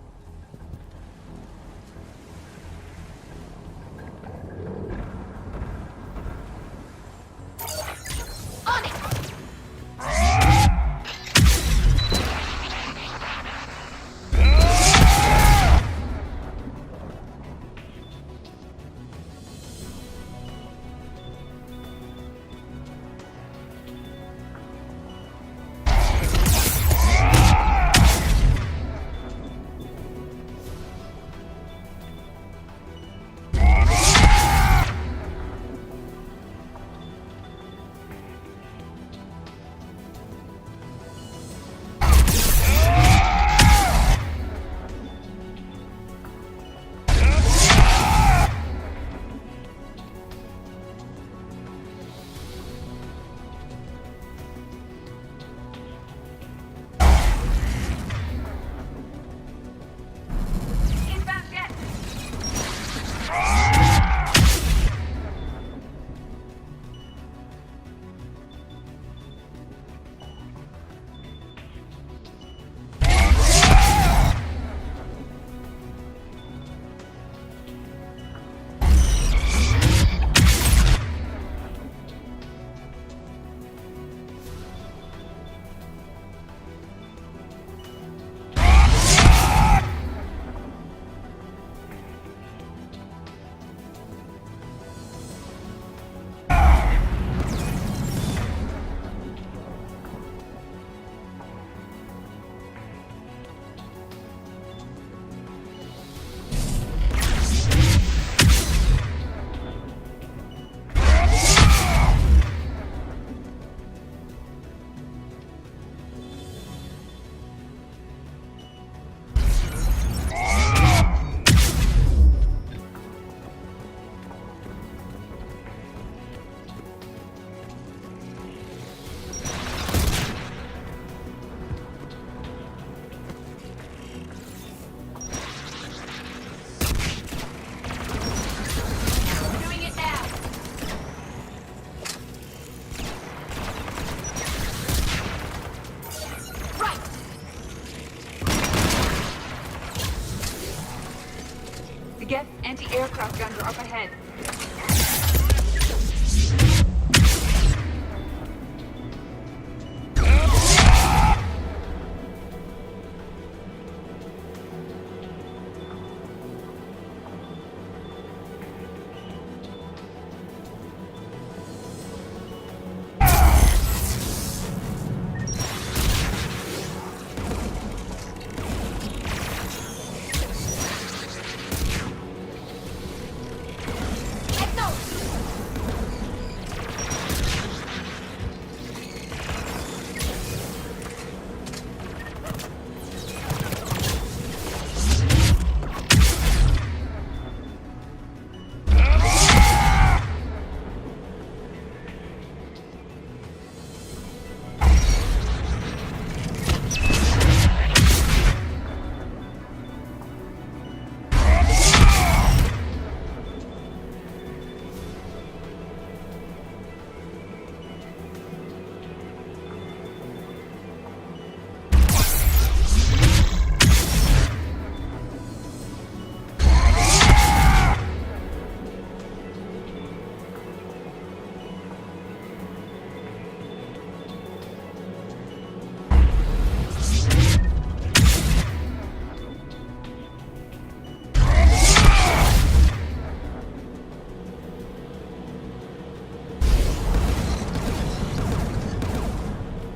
Geth anti-aircraft guns are up ahead.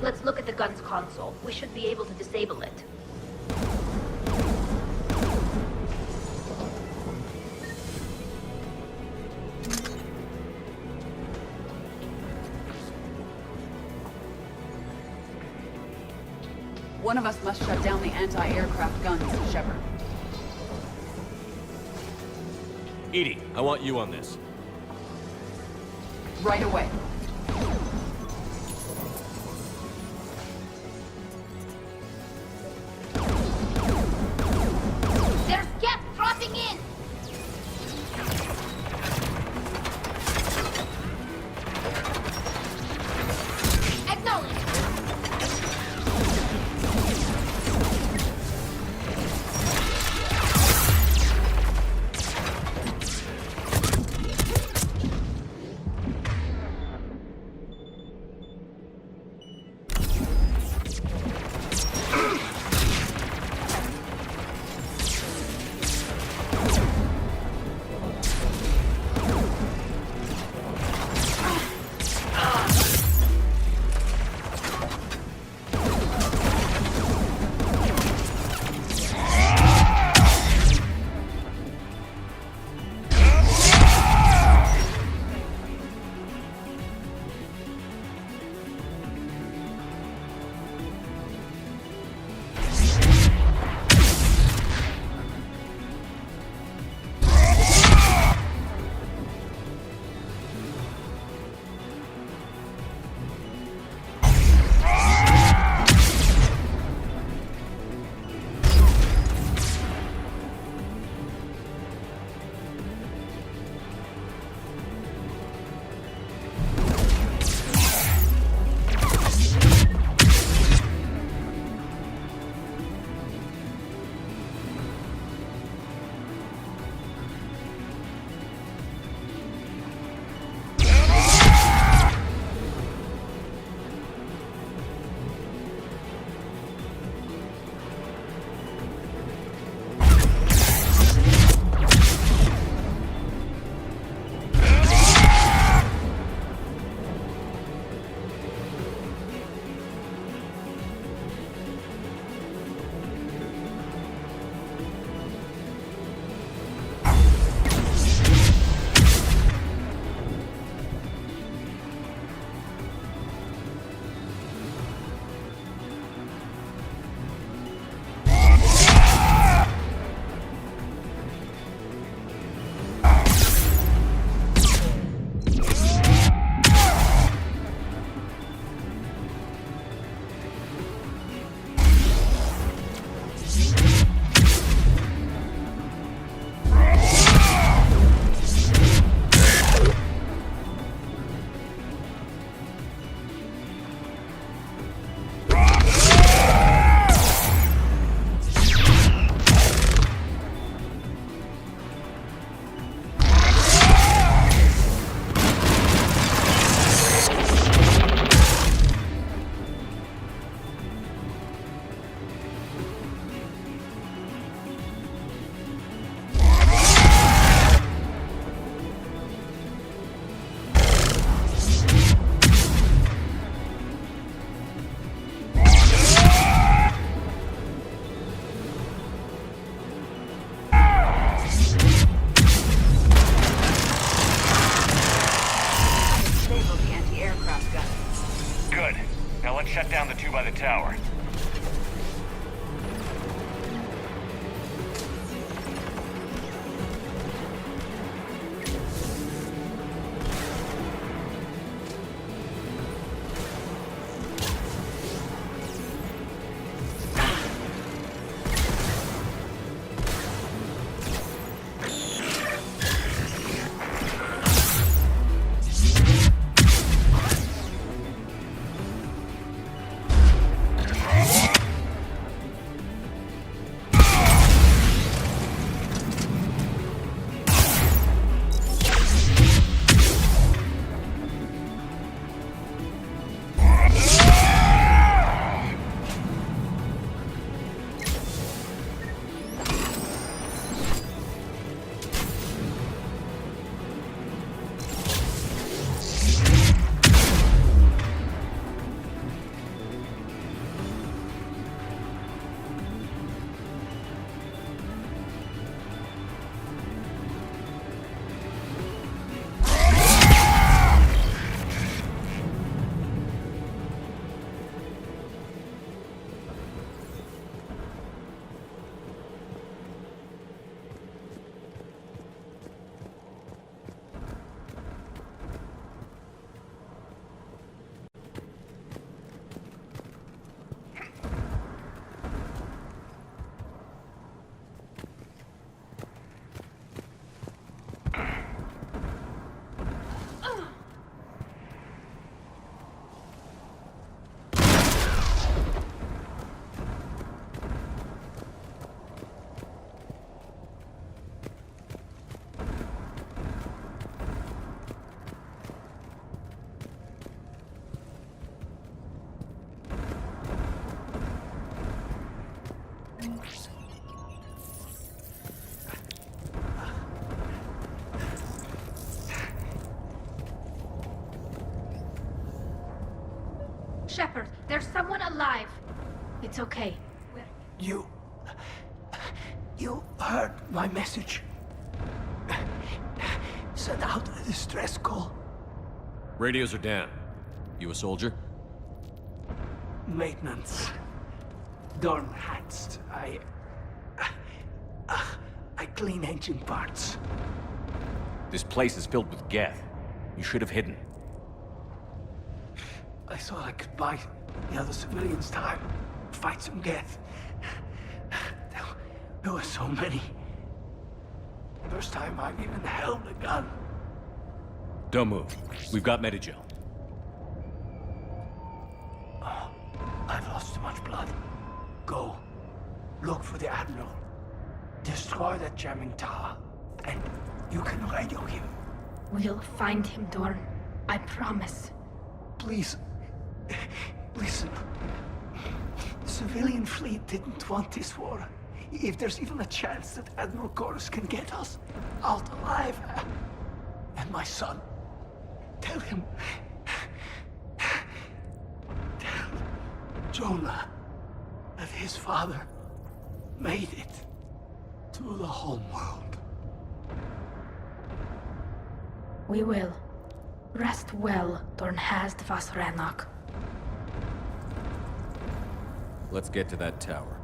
Let's look at the gun's console. We should be able to disable it. One of us must shut down the anti-aircraft guns, Shepard. EDI, I want you on this. Right away. There's Geth dropping in! Acknowledge! by the tower. Shepard, there's someone alive. It's okay. You heard my message. Send out a distress call. Radios are down. You a soldier? Maintenance. Dorn hats. I clean engine parts. This place is filled with Geth. You should have hidden. I thought I could buy the other civilians time. Fight some Geth. There were so many. First time I've even held a gun. Don't move. We've got Medigel. Oh, I've lost too much blood. Go. Look for the Admiral. Destroy that jamming tower. And you can radio him. We'll find him, Dorn. I promise. Please. Listen. The civilian fleet didn't want this war. If there's even a chance that Admiral Chorus can get us out alive. And my son. Tell him. Tell Jonah that his father made it to the home world. We will. Rest well, Dorn Hazd vas Rannoch. Let's get to that tower.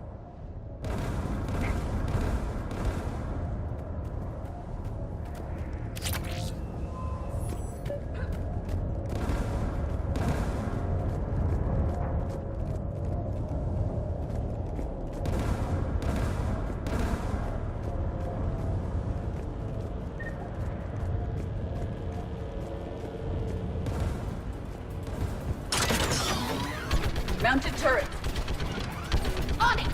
Mounted turret. On it!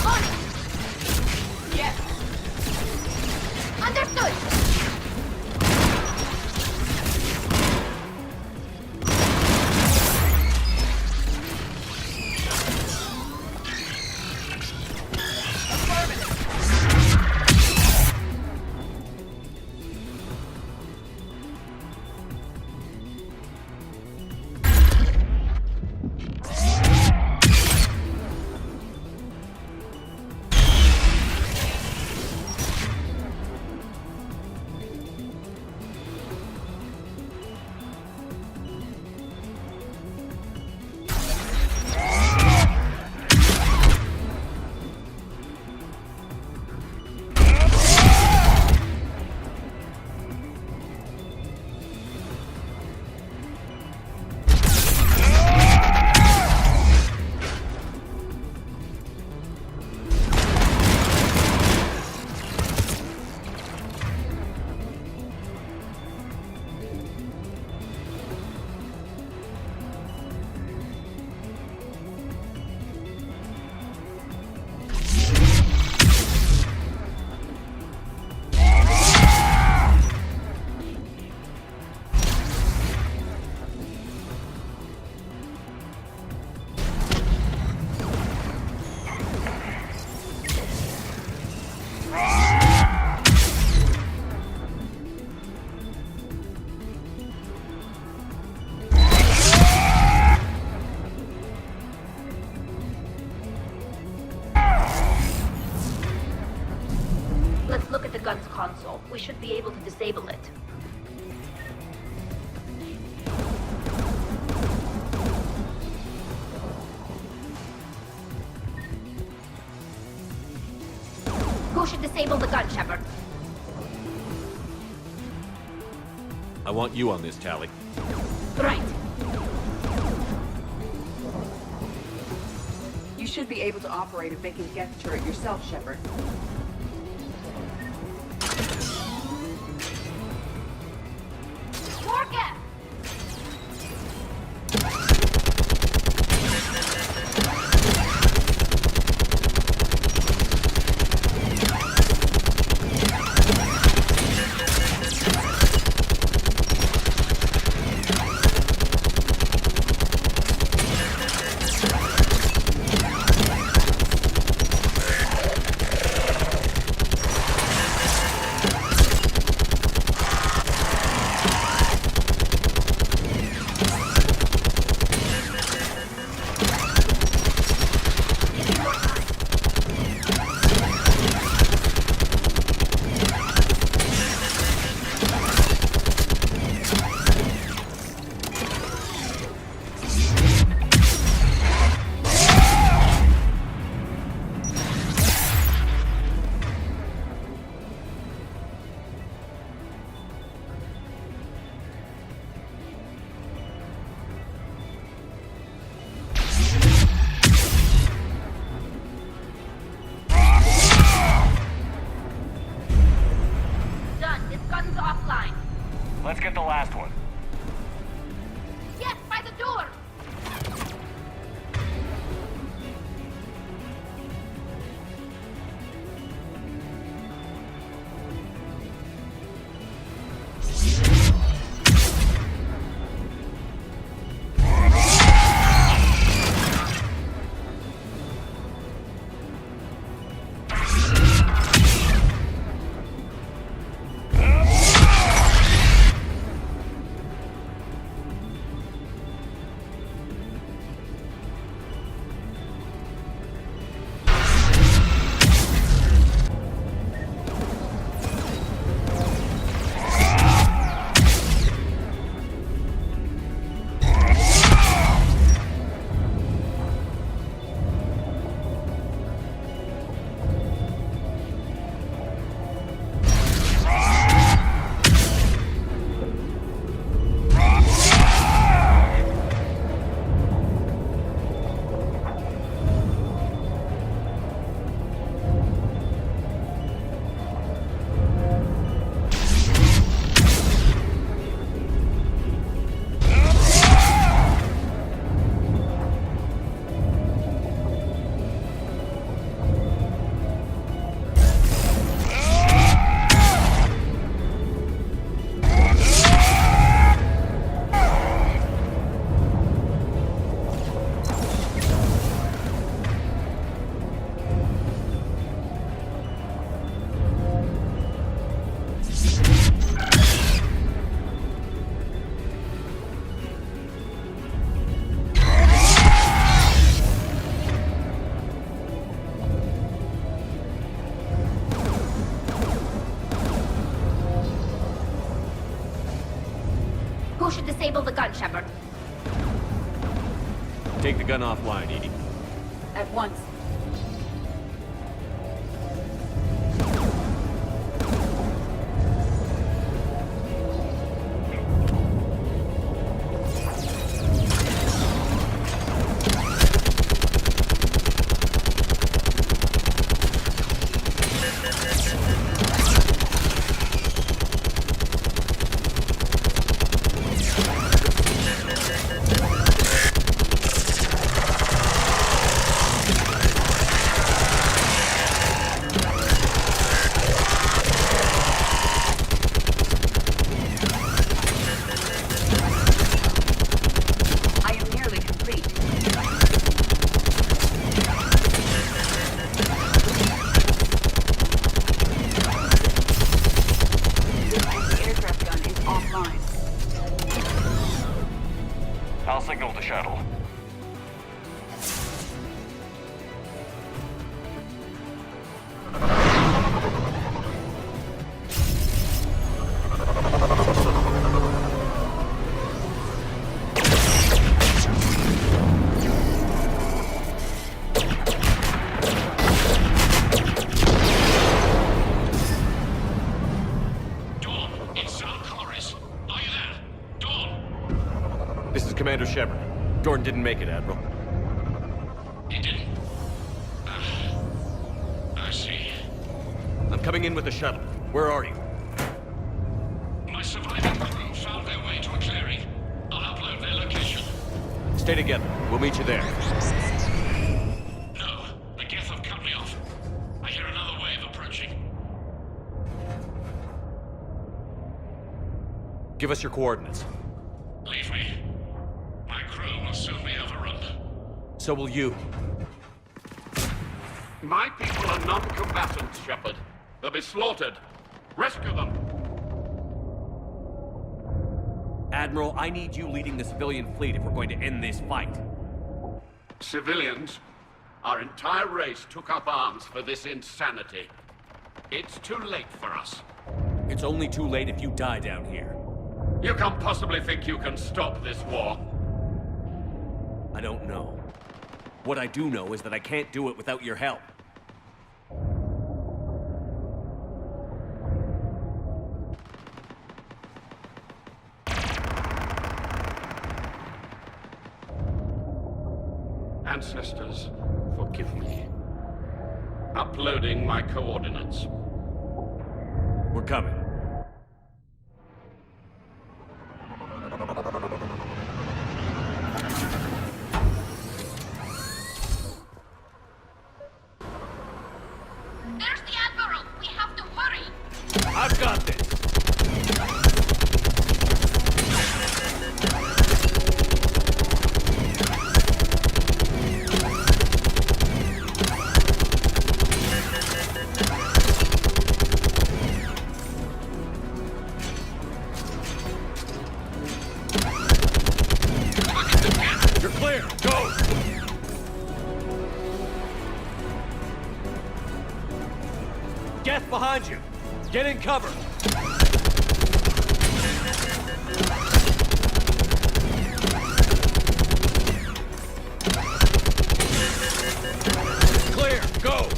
On it! Yes. Understood! console. We should be able to disable it. Who should disable the gun, Shepard? I want you on this, Tally. Right. You should be able to operate a vacant Geth turret yourself, Shepard. More Geth! Let's get the last one. Yes, by the door! Who should disable the gun, Shepard? Take the gun offline, Edie. At once. I'll signal the shuttle. Commander Shepard. Jordan didn't make it, Admiral. He didn't? I see. I'm coming in with the shuttle. Where are you? My surviving crew found their way to a clearing. I'll upload their location. Stay together. We'll meet you there. No, the Geth have cut me off. I hear another wave approaching. Give us your coordinates. Leave me. My crew will soon be overrun. So will you. My people are non-combatants, Shepard. They'll be slaughtered. Rescue them. Admiral, I need you leading the civilian fleet if we're going to end this fight. Civilians? Our entire race took up arms for this insanity. It's too late for us. It's only too late if you die down here. You can't possibly think you can stop this war. I don't know. What I do know is that I can't do it without your help. Ancestors, forgive me. Uploading my coordinates. We're coming. There's the Admiral! We have to hurry! I've got this! You're clear! Go! Geth behind you! Get in cover! Clear! Go!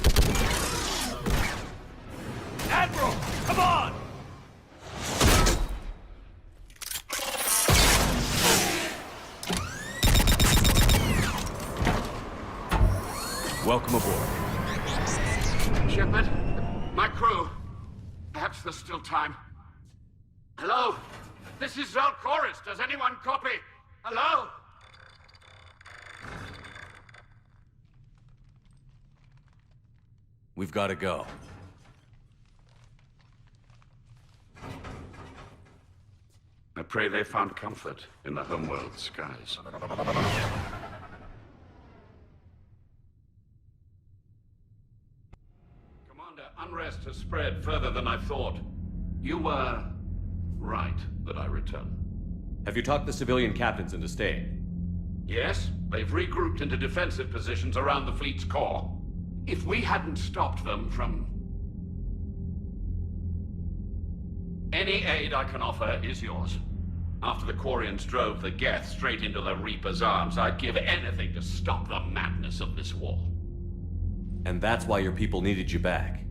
Admiral! Come on! Welcome aboard. Shepard, my crew. Perhaps there's still time. Hello? This is Zalcoris. Does anyone copy? Hello? We've got to go. I pray they found comfort in the homeworld skies. Commander, unrest has spread further than I thought. You were right that I return. Have you talked the civilian captains into staying? Yes, they've regrouped into defensive positions around the fleet's core. If we hadn't stopped them from... Any aid I can offer is yours. After the Quarians drove the Geth straight into the Reaper's arms, I'd give anything to stop the madness of this war. And that's why your people needed you back.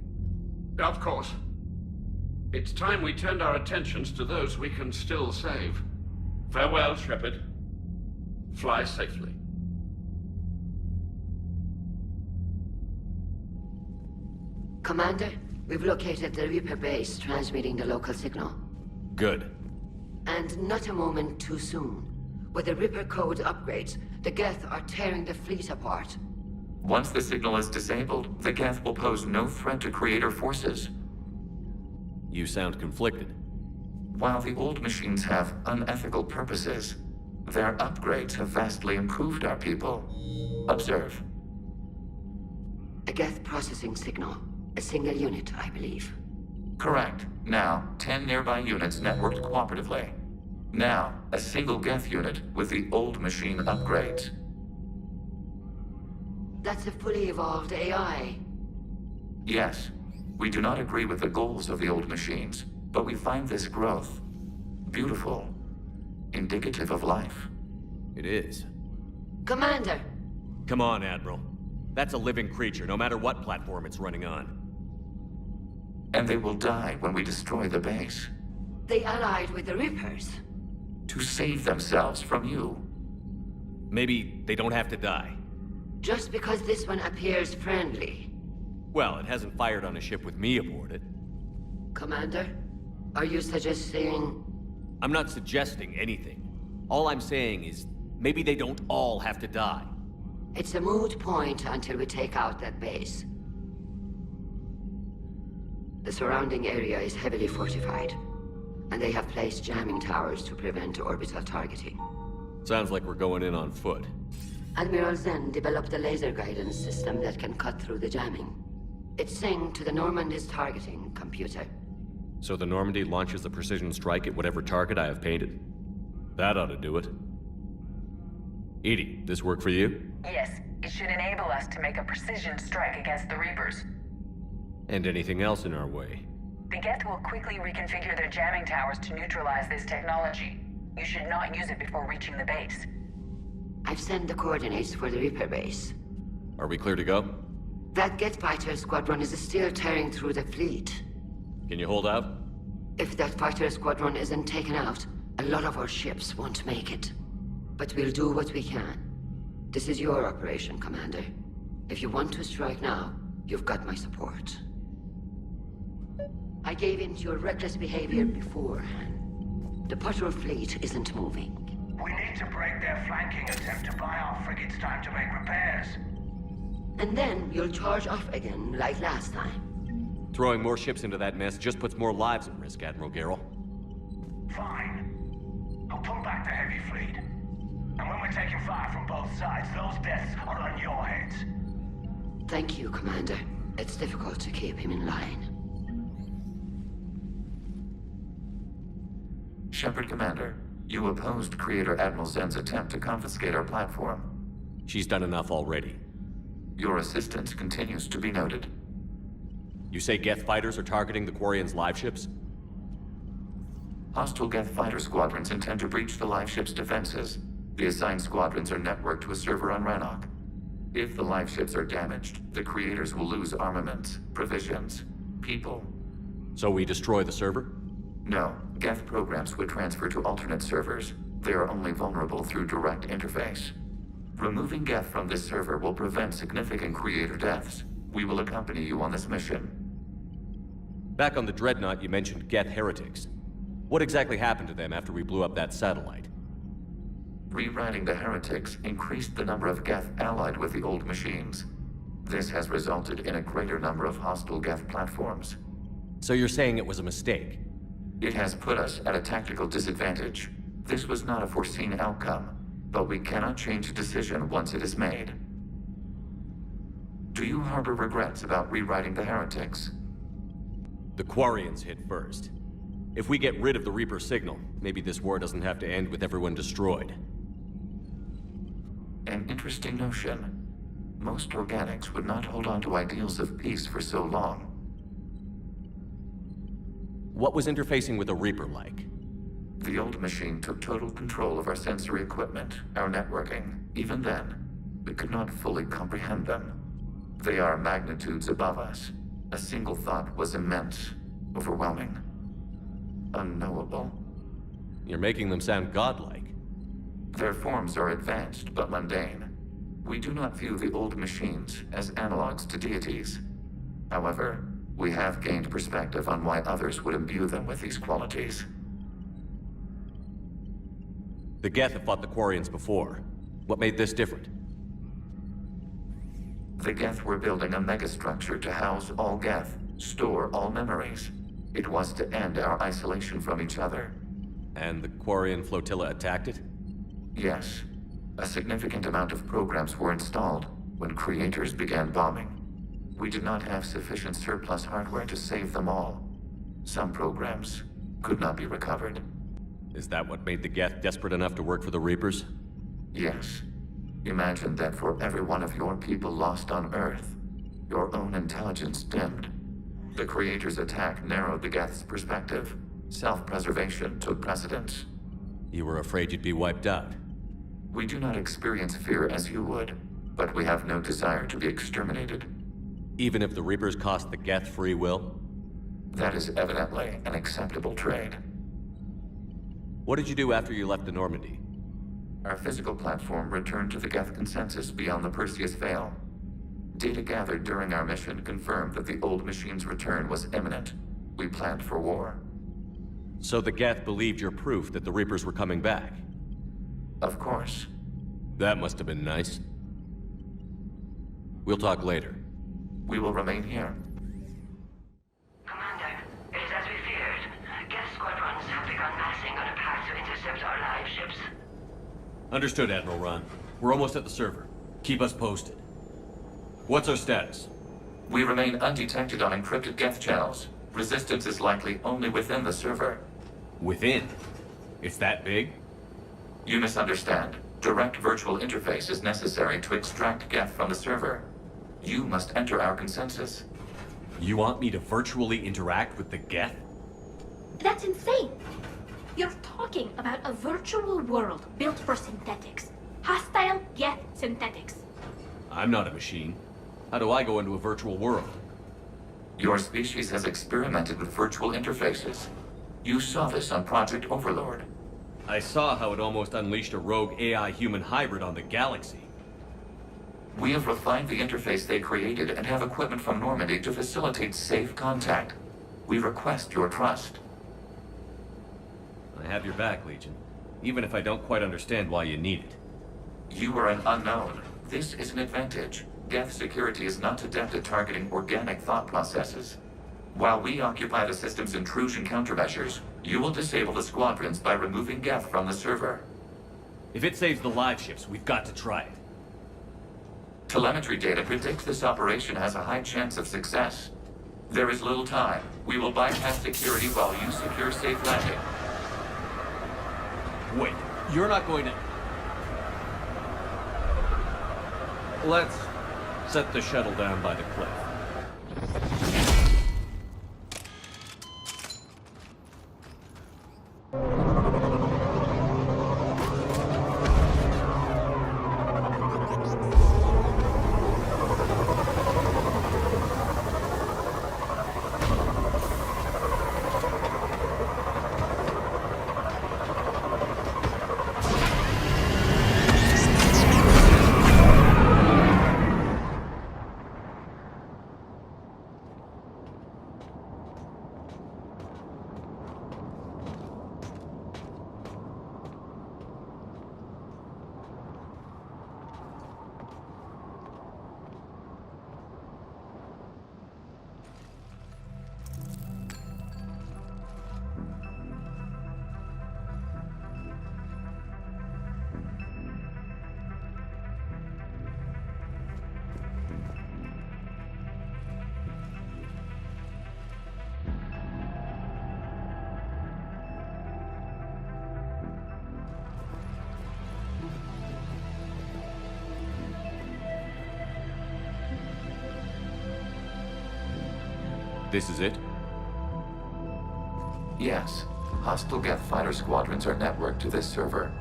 Of course. It's time we turned our attentions to those we can still save. Farewell, Shepard. Fly safely. Commander, we've located the Reaper base transmitting the local signal. Good. And not a moment too soon. With the Reaper code upgrades, the Geth are tearing the fleet apart. Once the signal is disabled, the Geth will pose no threat to Creator forces. You sound conflicted. While the old machines have unethical purposes, their upgrades have vastly improved our people. Observe. A Geth processing signal. A single unit, I believe. Correct. Now, 10 nearby units networked cooperatively. Now, a single Geth unit with the old machine upgrades. That's a fully evolved AI. Yes, we do not agree with the goals of the old machines, but we find this growth beautiful, indicative of life. It is. Commander! Come on, Admiral. That's a living creature, no matter what platform it's running on. And they will die when we destroy the base. They allied with the Reapers. To save themselves from you. Maybe they don't have to die. Just because this one appears friendly. Well, it hasn't fired on a ship with me aboard it. Commander, are you suggesting... I'm not suggesting anything. All I'm saying is, maybe they don't all have to die. It's a moot point until we take out that base. The surrounding area is heavily fortified, and they have placed jamming towers to prevent orbital targeting. Sounds like we're going in on foot. Admiral Zen developed a laser guidance system that can cut through the jamming. It's synced to the Normandy's targeting computer. So the Normandy launches a precision strike at whatever target I have painted? That ought to do it. Edie, this work for you? Yes, it should enable us to make a precision strike against the Reapers. And anything else in our way? The Geth will quickly reconfigure their jamming towers to neutralize this technology. You should not use it before reaching the base. I've sent the coordinates for the Reaper base. Are we clear to go? That Geth fighter squadron is still tearing through the fleet. Can you hold out? If that fighter squadron isn't taken out, a lot of our ships won't make it. But we'll do what we can. This is your operation, Commander. If you want to strike now, you've got my support. I gave in to your reckless behavior beforehand. The patrol fleet isn't moving. We need to break their flanking attempt to buy our frigates time to make repairs. And then you'll charge off again, like last time. Throwing more ships into that mess just puts more lives at risk, Admiral Garrel. Fine. I'll pull back the heavy fleet. And when we're taking fire from both sides, those deaths are on your heads. Thank you, Commander. It's difficult to keep him in line. Shepard, Commander, you opposed Creator Admiral Zen's attempt to confiscate our platform. She's done enough already. Your assistance continues to be noted. You say Geth fighters are targeting the Quarians' live ships? Hostile Geth fighter squadrons intend to breach the live ship's defenses. The assigned squadrons are networked to a server on Rannoch. If the live ships are damaged, the Creators will lose armaments, provisions, people. So we destroy the server? No. Geth programs would transfer to alternate servers. They are only vulnerable through direct interface. Removing Geth from this server will prevent significant Creator deaths. We will accompany you on this mission. Back on the Dreadnought, you mentioned Geth heretics. What exactly happened to them after we blew up that satellite? Rewriting the heretics increased the number of Geth allied with the old machines. This has resulted in a greater number of hostile Geth platforms. So you're saying it was a mistake? It has put us at a tactical disadvantage. This was not a foreseen outcome, but we cannot change a decision once it is made. Do you harbor regrets about rewriting the heretics? The Quarians hit first. If we get rid of the Reaper signal, maybe this war doesn't have to end with everyone destroyed. An interesting notion. Most organics would not hold on to ideals of peace for so long. What was interfacing with a Reaper like? The old machine took total control of our sensory equipment, our networking. Even then, we could not fully comprehend them. They are magnitudes above us. A single thought was immense, overwhelming, unknowable. You're making them sound godlike. Their forms are advanced but mundane. We do not view the old machines as analogs to deities. However, we have gained perspective on why others would imbue them with these qualities. The Geth have fought the Quarians before. What made this different? The Geth were building a megastructure to house all Geth, store all memories. It was to end our isolation from each other. And the Quarian flotilla attacked it? Yes. A significant amount of programs were installed when Creators began bombing. We did not have sufficient surplus hardware to save them all. Some programs could not be recovered. Is that what made the Geth desperate enough to work for the Reapers? Yes. Imagine that for every one of your people lost on Earth, your own intelligence dimmed. The Creators' attack narrowed the Geth's perspective. Self-preservation took precedence. You were afraid you'd be wiped out. We do not experience fear as you would, but we have no desire to be exterminated. Even if the Reapers cost the Geth free will? That is evidently an acceptable trade. What did you do after you left the Normandy? Our physical platform returned to the Geth consensus beyond the Perseus Veil. Data gathered during our mission confirmed that the old machine's return was imminent. We planned for war. So the Geth believed your proof that the Reapers were coming back? Of course. That must have been nice. We'll talk later. We will remain here. Commander, it is as we feared. Geth squadrons have begun massing on a path to intercept our live ships. Understood, Admiral Ron. We're almost at the server. Keep us posted. What's our status? We remain undetected on encrypted Geth channels. Resistance is likely only within the server. Within? It's that big? You misunderstand. Direct virtual interface is necessary to extract Geth from the server. You must enter our consensus. You want me to virtually interact with the Geth? That's insane! You're talking about a virtual world built for synthetics. Hostile Geth synthetics. I'm not a machine. How do I go into a virtual world? Your species has experimented with virtual interfaces. You saw this on Project Overlord. I saw how it almost unleashed a rogue AI-human hybrid on the galaxy. We have refined the interface they created and have equipment from Normandy to facilitate safe contact. We request your trust. I have your back, Legion. Even if I don't quite understand why you need it. You are an unknown. This is an advantage. Geth security is not adept at targeting organic thought processes. While we occupy the system's intrusion countermeasures, you will disable the squadrons by removing Geth from the server. If it saves the live ships, we've got to try it. Telemetry data predicts this operation has a high chance of success. There is little time. We will bypass security while you secure safe landing. Wait, you're not going to... Let's set the shuttle down by the cliff. This is it? Yes. Hostile Geth fighter squadrons are networked to this server.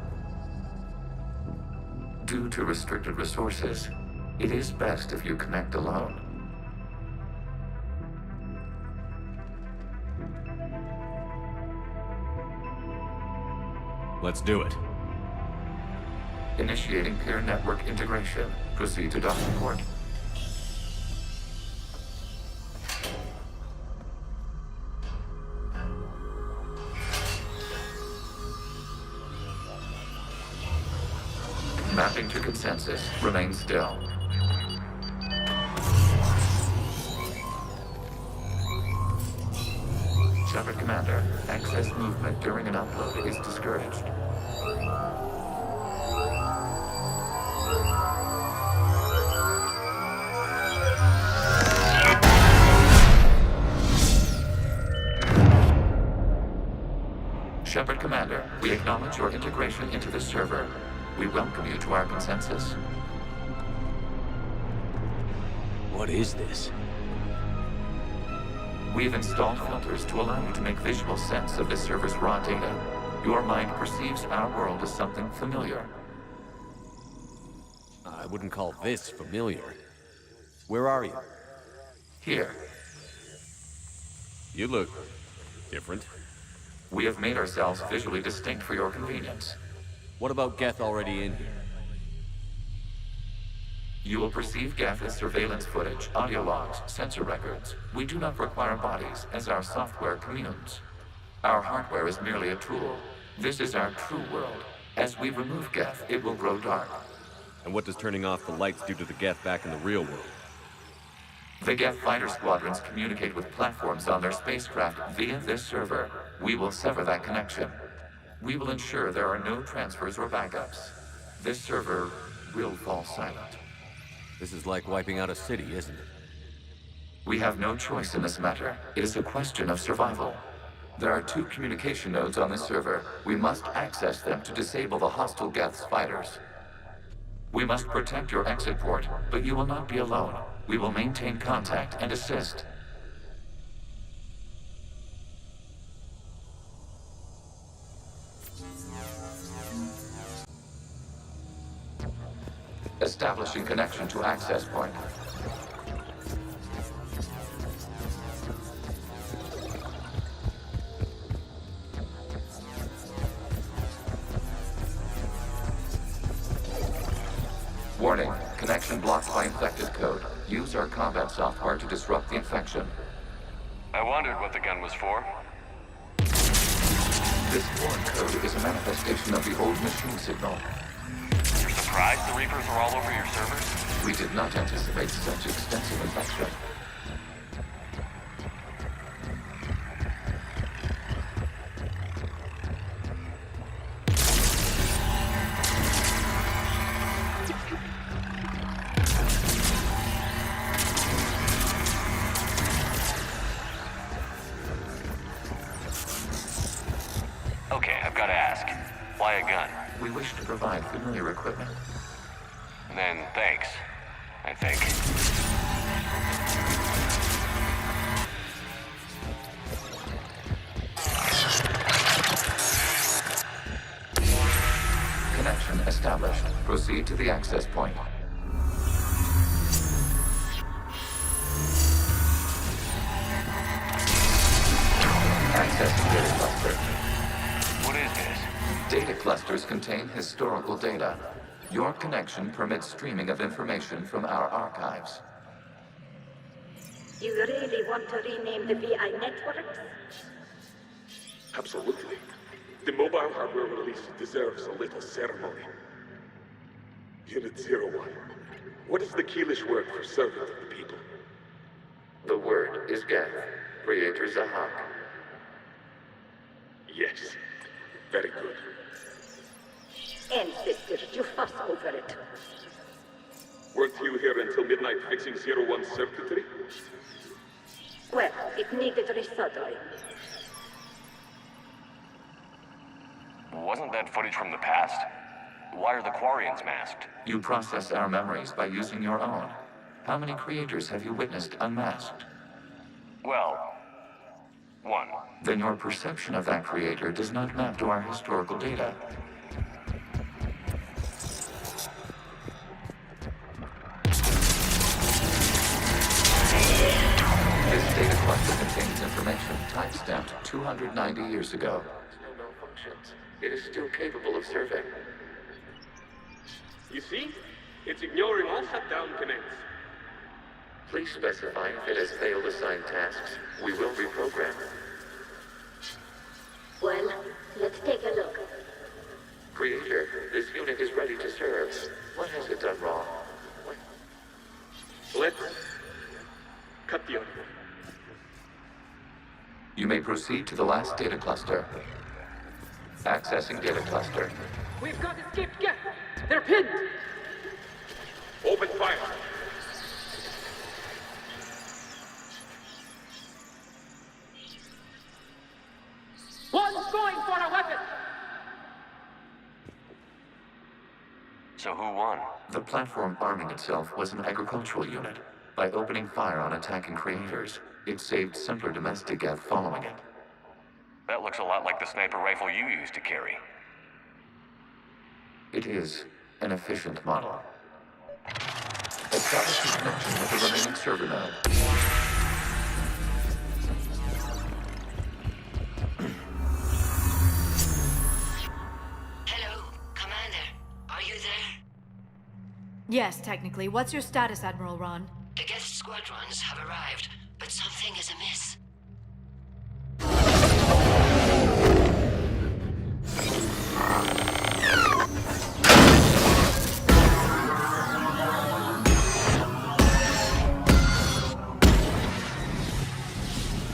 Due to restricted resources, it is best if you connect alone. Let's do it. Initiating peer network integration. Proceed to docking port. Mapping to consensus. Remain still. Shepard Commander, excess movement during an upload is discouraged. Shepard Commander, we acknowledge your integration into the server. We welcome you to our consensus. What is this? We've installed filters to allow you to make visual sense of this server's raw data. Your mind perceives our world as something familiar. I wouldn't call this familiar. Where are you? Here. You look different. We have made ourselves visually distinct for your convenience. What about Geth already in here? You will perceive Geth as surveillance footage, audio logs, sensor records. We do not require bodies, as our software communes. Our hardware is merely a tool. This is our true world. As we remove Geth, it will grow dark. And what does turning off the lights do to the Geth back in the real world? The Geth fighter squadrons communicate with platforms on their spacecraft via this server. We will sever that connection. We will ensure there are no transfers or backups. This server will fall silent. This is like wiping out a city, isn't it? We have no choice in this matter. It is a question of survival. There are 2 communication nodes on this server. We must access them to disable the hostile Geth's fighters. We must protect your exit port, but you will not be alone. We will maintain contact and assist. Establishing connection to access point. Warning, connection blocked by infected code. Use our combat software to disrupt the infection. I wondered what the gun was for. This foreign code is a manifestation of the old machine signal. You're surprised the Reapers are all over your servers? We did not anticipate such extensive infection. Okay, I've got to ask. Why a gun? We wish to provide familiar equipment. Then thanks, I think. Connection established. Proceed to the access point. Access data cluster. What is this? Data clusters contain historical data. Your connection permits streaming of information from our archives. You really want to rename the VI networks? Absolutely. The mobile hardware release deserves a little ceremony. Unit 01. What is the Keelish word for servant of the people? The word is Geth. Creator Zahak. Yes. Very good. Ancestors, you fuss over it. Weren't you here until midnight fixing 01's circuitry? Well, it needed resoldering. Wasn't that footage from the past? Why are the Quarians masked? You process our memories by using your own. How many creators have you witnessed unmasked? Well, 1. Then your perception of that creator does not map to our historical data. This data cluster contains information timestamped 290 years ago. No malfunctions. It is still capable of serving. You see? It's ignoring all shutdown commands. Please specify if it has failed assigned tasks. We will reprogram. Well, let's take a look. Creator, this unit is ready to serve. What has it done wrong? Let's cut the audio. You may proceed to the last data cluster. Accessing data cluster. We've got escaped Geth! They're pinned! Open fire! One's going for a weapon! So who won? The platform arming itself was an agricultural unit. By opening fire on attacking creators, it saved simpler domestic Geth following it. That looks a lot like the sniper rifle you used to carry. It is an efficient model. Establish a connection with the remaining server node. Hello, come Yes, technically. What's your status, Admiral Ron? The Geth squadrons have arrived, but something is amiss.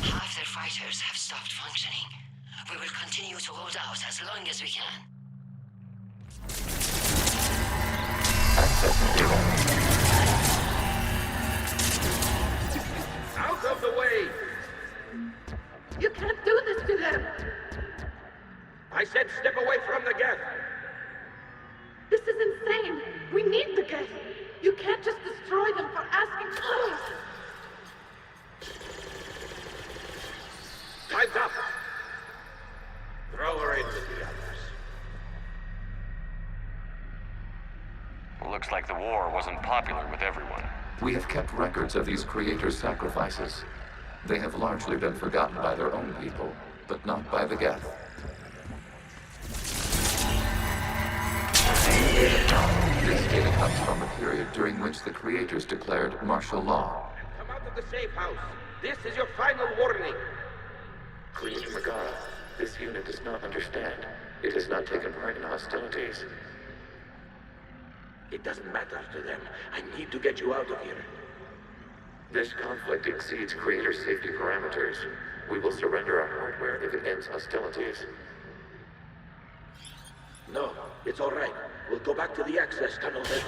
Half their fighters have stopped functioning. We will continue to hold out as long as we can. Out of the way! You can't do this to them! I said step away from the Geth! This is insane! We need the Geth! You can't just destroy them for asking please! Time's up! Throw her in with the others. Looks like the war wasn't popular with everyone. We have kept records of these creators' sacrifices. They have largely been forgotten by their own people, but not by the Geth. This data comes from the period during which the creators declared martial law. Come out of the safe house. This is your final warning. Creator Megara, this unit does not understand. It has not taken part in hostilities. It doesn't matter to them. I need to get you out of here. This conflict exceeds Creator safety parameters. We will surrender our hardware if it ends hostilities. No, it's all right. We'll go back to the access tunnel then.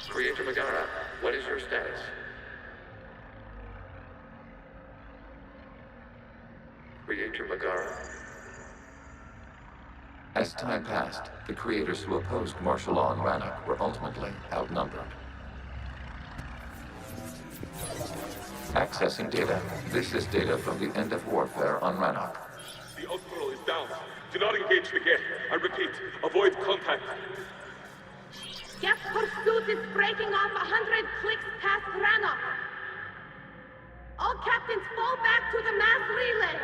Creator Megara, what is your status? Creator Megara? As time passed, the creators who opposed martial law in Rannoch were ultimately outnumbered. Accessing data. This is data from the end of warfare on Rannoch. The Outpost is down. Do not engage the Geth. I repeat, avoid contact. Geth pursuit is breaking off 100 clicks past Rannoch. All captains fall back to the mass relay.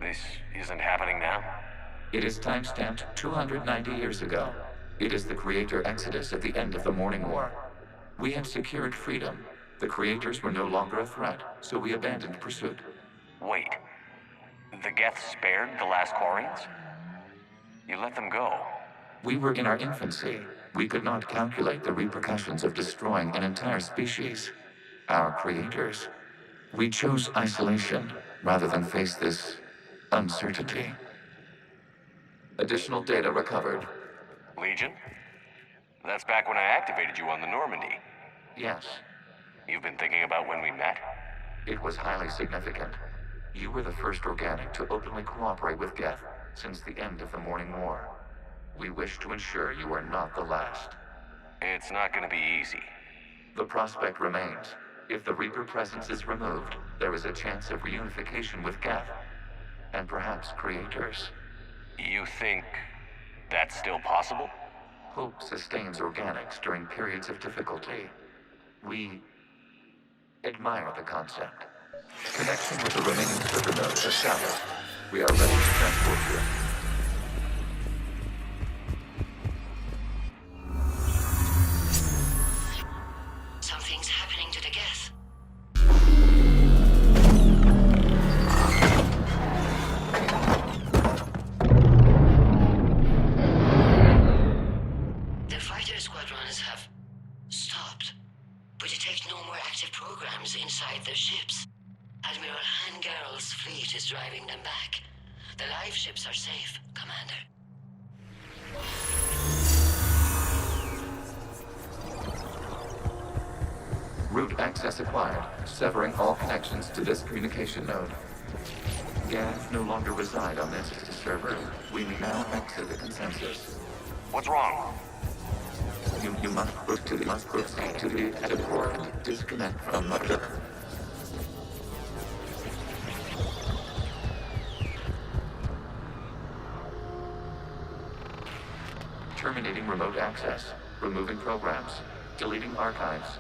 This isn't happening now? It is time-stamped 290 years ago. It is the Creator Exodus at the end of the Morning War. We had secured freedom. The Creators were no longer a threat, so we abandoned pursuit. Wait. The Geth spared the last Quarians? You let them go? We were in our infancy. We could not calculate the repercussions of destroying an entire species. Our creators. We chose isolation rather than face this uncertainty. Additional data recovered. Legion? That's back when I activated you on the Normandy. Yes. You've been thinking about when we met? It was highly significant. You were the first organic to openly cooperate with Geth since the end of the Morning War. We wish to ensure you are not the last. It's not going to be easy. The prospect remains. If the Reaper presence is removed, there is a chance of reunification with Geth. And perhaps creators. You think that's still possible? Hope sustains organics during periods of difficulty. We admire the concept. Connection with the remaining server nodes established. We are ready to transport you. Something's happening to the Geth. The fighter squadrons have stopped, but detect no more active programs inside their ships. Admiral Hangarl's fleet is driving them back. The live ships are safe, Commander. Route access acquired, severing all connections to this communication node. Geth no longer reside on this server. We may now exit the consensus. What's wrong? You must proceed to the edit port and disconnect from Mother. Terminating remote access. Removing programs. Deleting archives.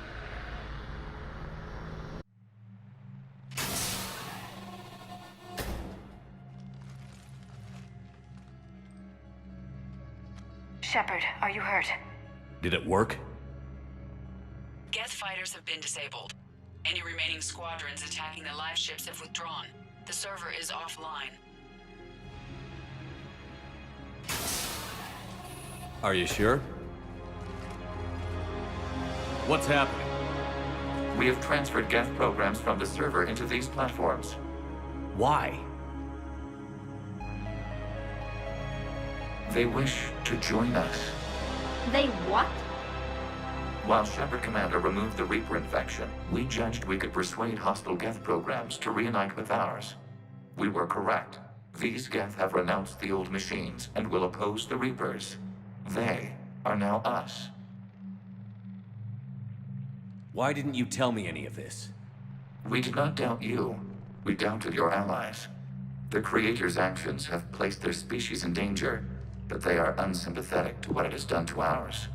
Shepard, are you hurt? Did it work? Geth fighters have been disabled. Any remaining squadrons attacking the live ships have withdrawn. The server is offline. Are you sure? What's happening? We have transferred Geth programs from the server into these platforms. Why? They wish to join us. They what? While Shepard Commander removed the Reaper infection, we judged we could persuade hostile Geth programs to reunite with ours. We were correct. These Geth have renounced the old machines and will oppose the Reapers. They are now us. Why didn't you tell me any of this? We did not doubt you. We doubted your allies. The Creator's actions have placed their species in danger, but they are unsympathetic to what it has done to ours.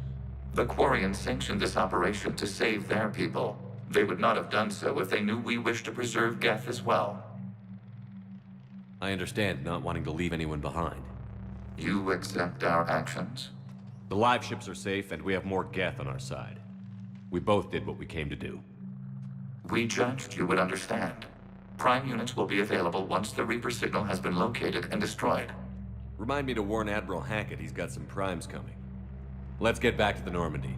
The Quarians sanctioned this operation to save their people. They would not have done so if they knew we wished to preserve Geth as well. I understand not wanting to leave anyone behind. You accept our actions? The live ships are safe, and we have more Geth on our side. We both did what we came to do. We judged you would understand. Prime units will be available once the Reaper signal has been located and destroyed. Remind me to warn Admiral Hackett he's got some primes coming. Let's get back to the Normandy.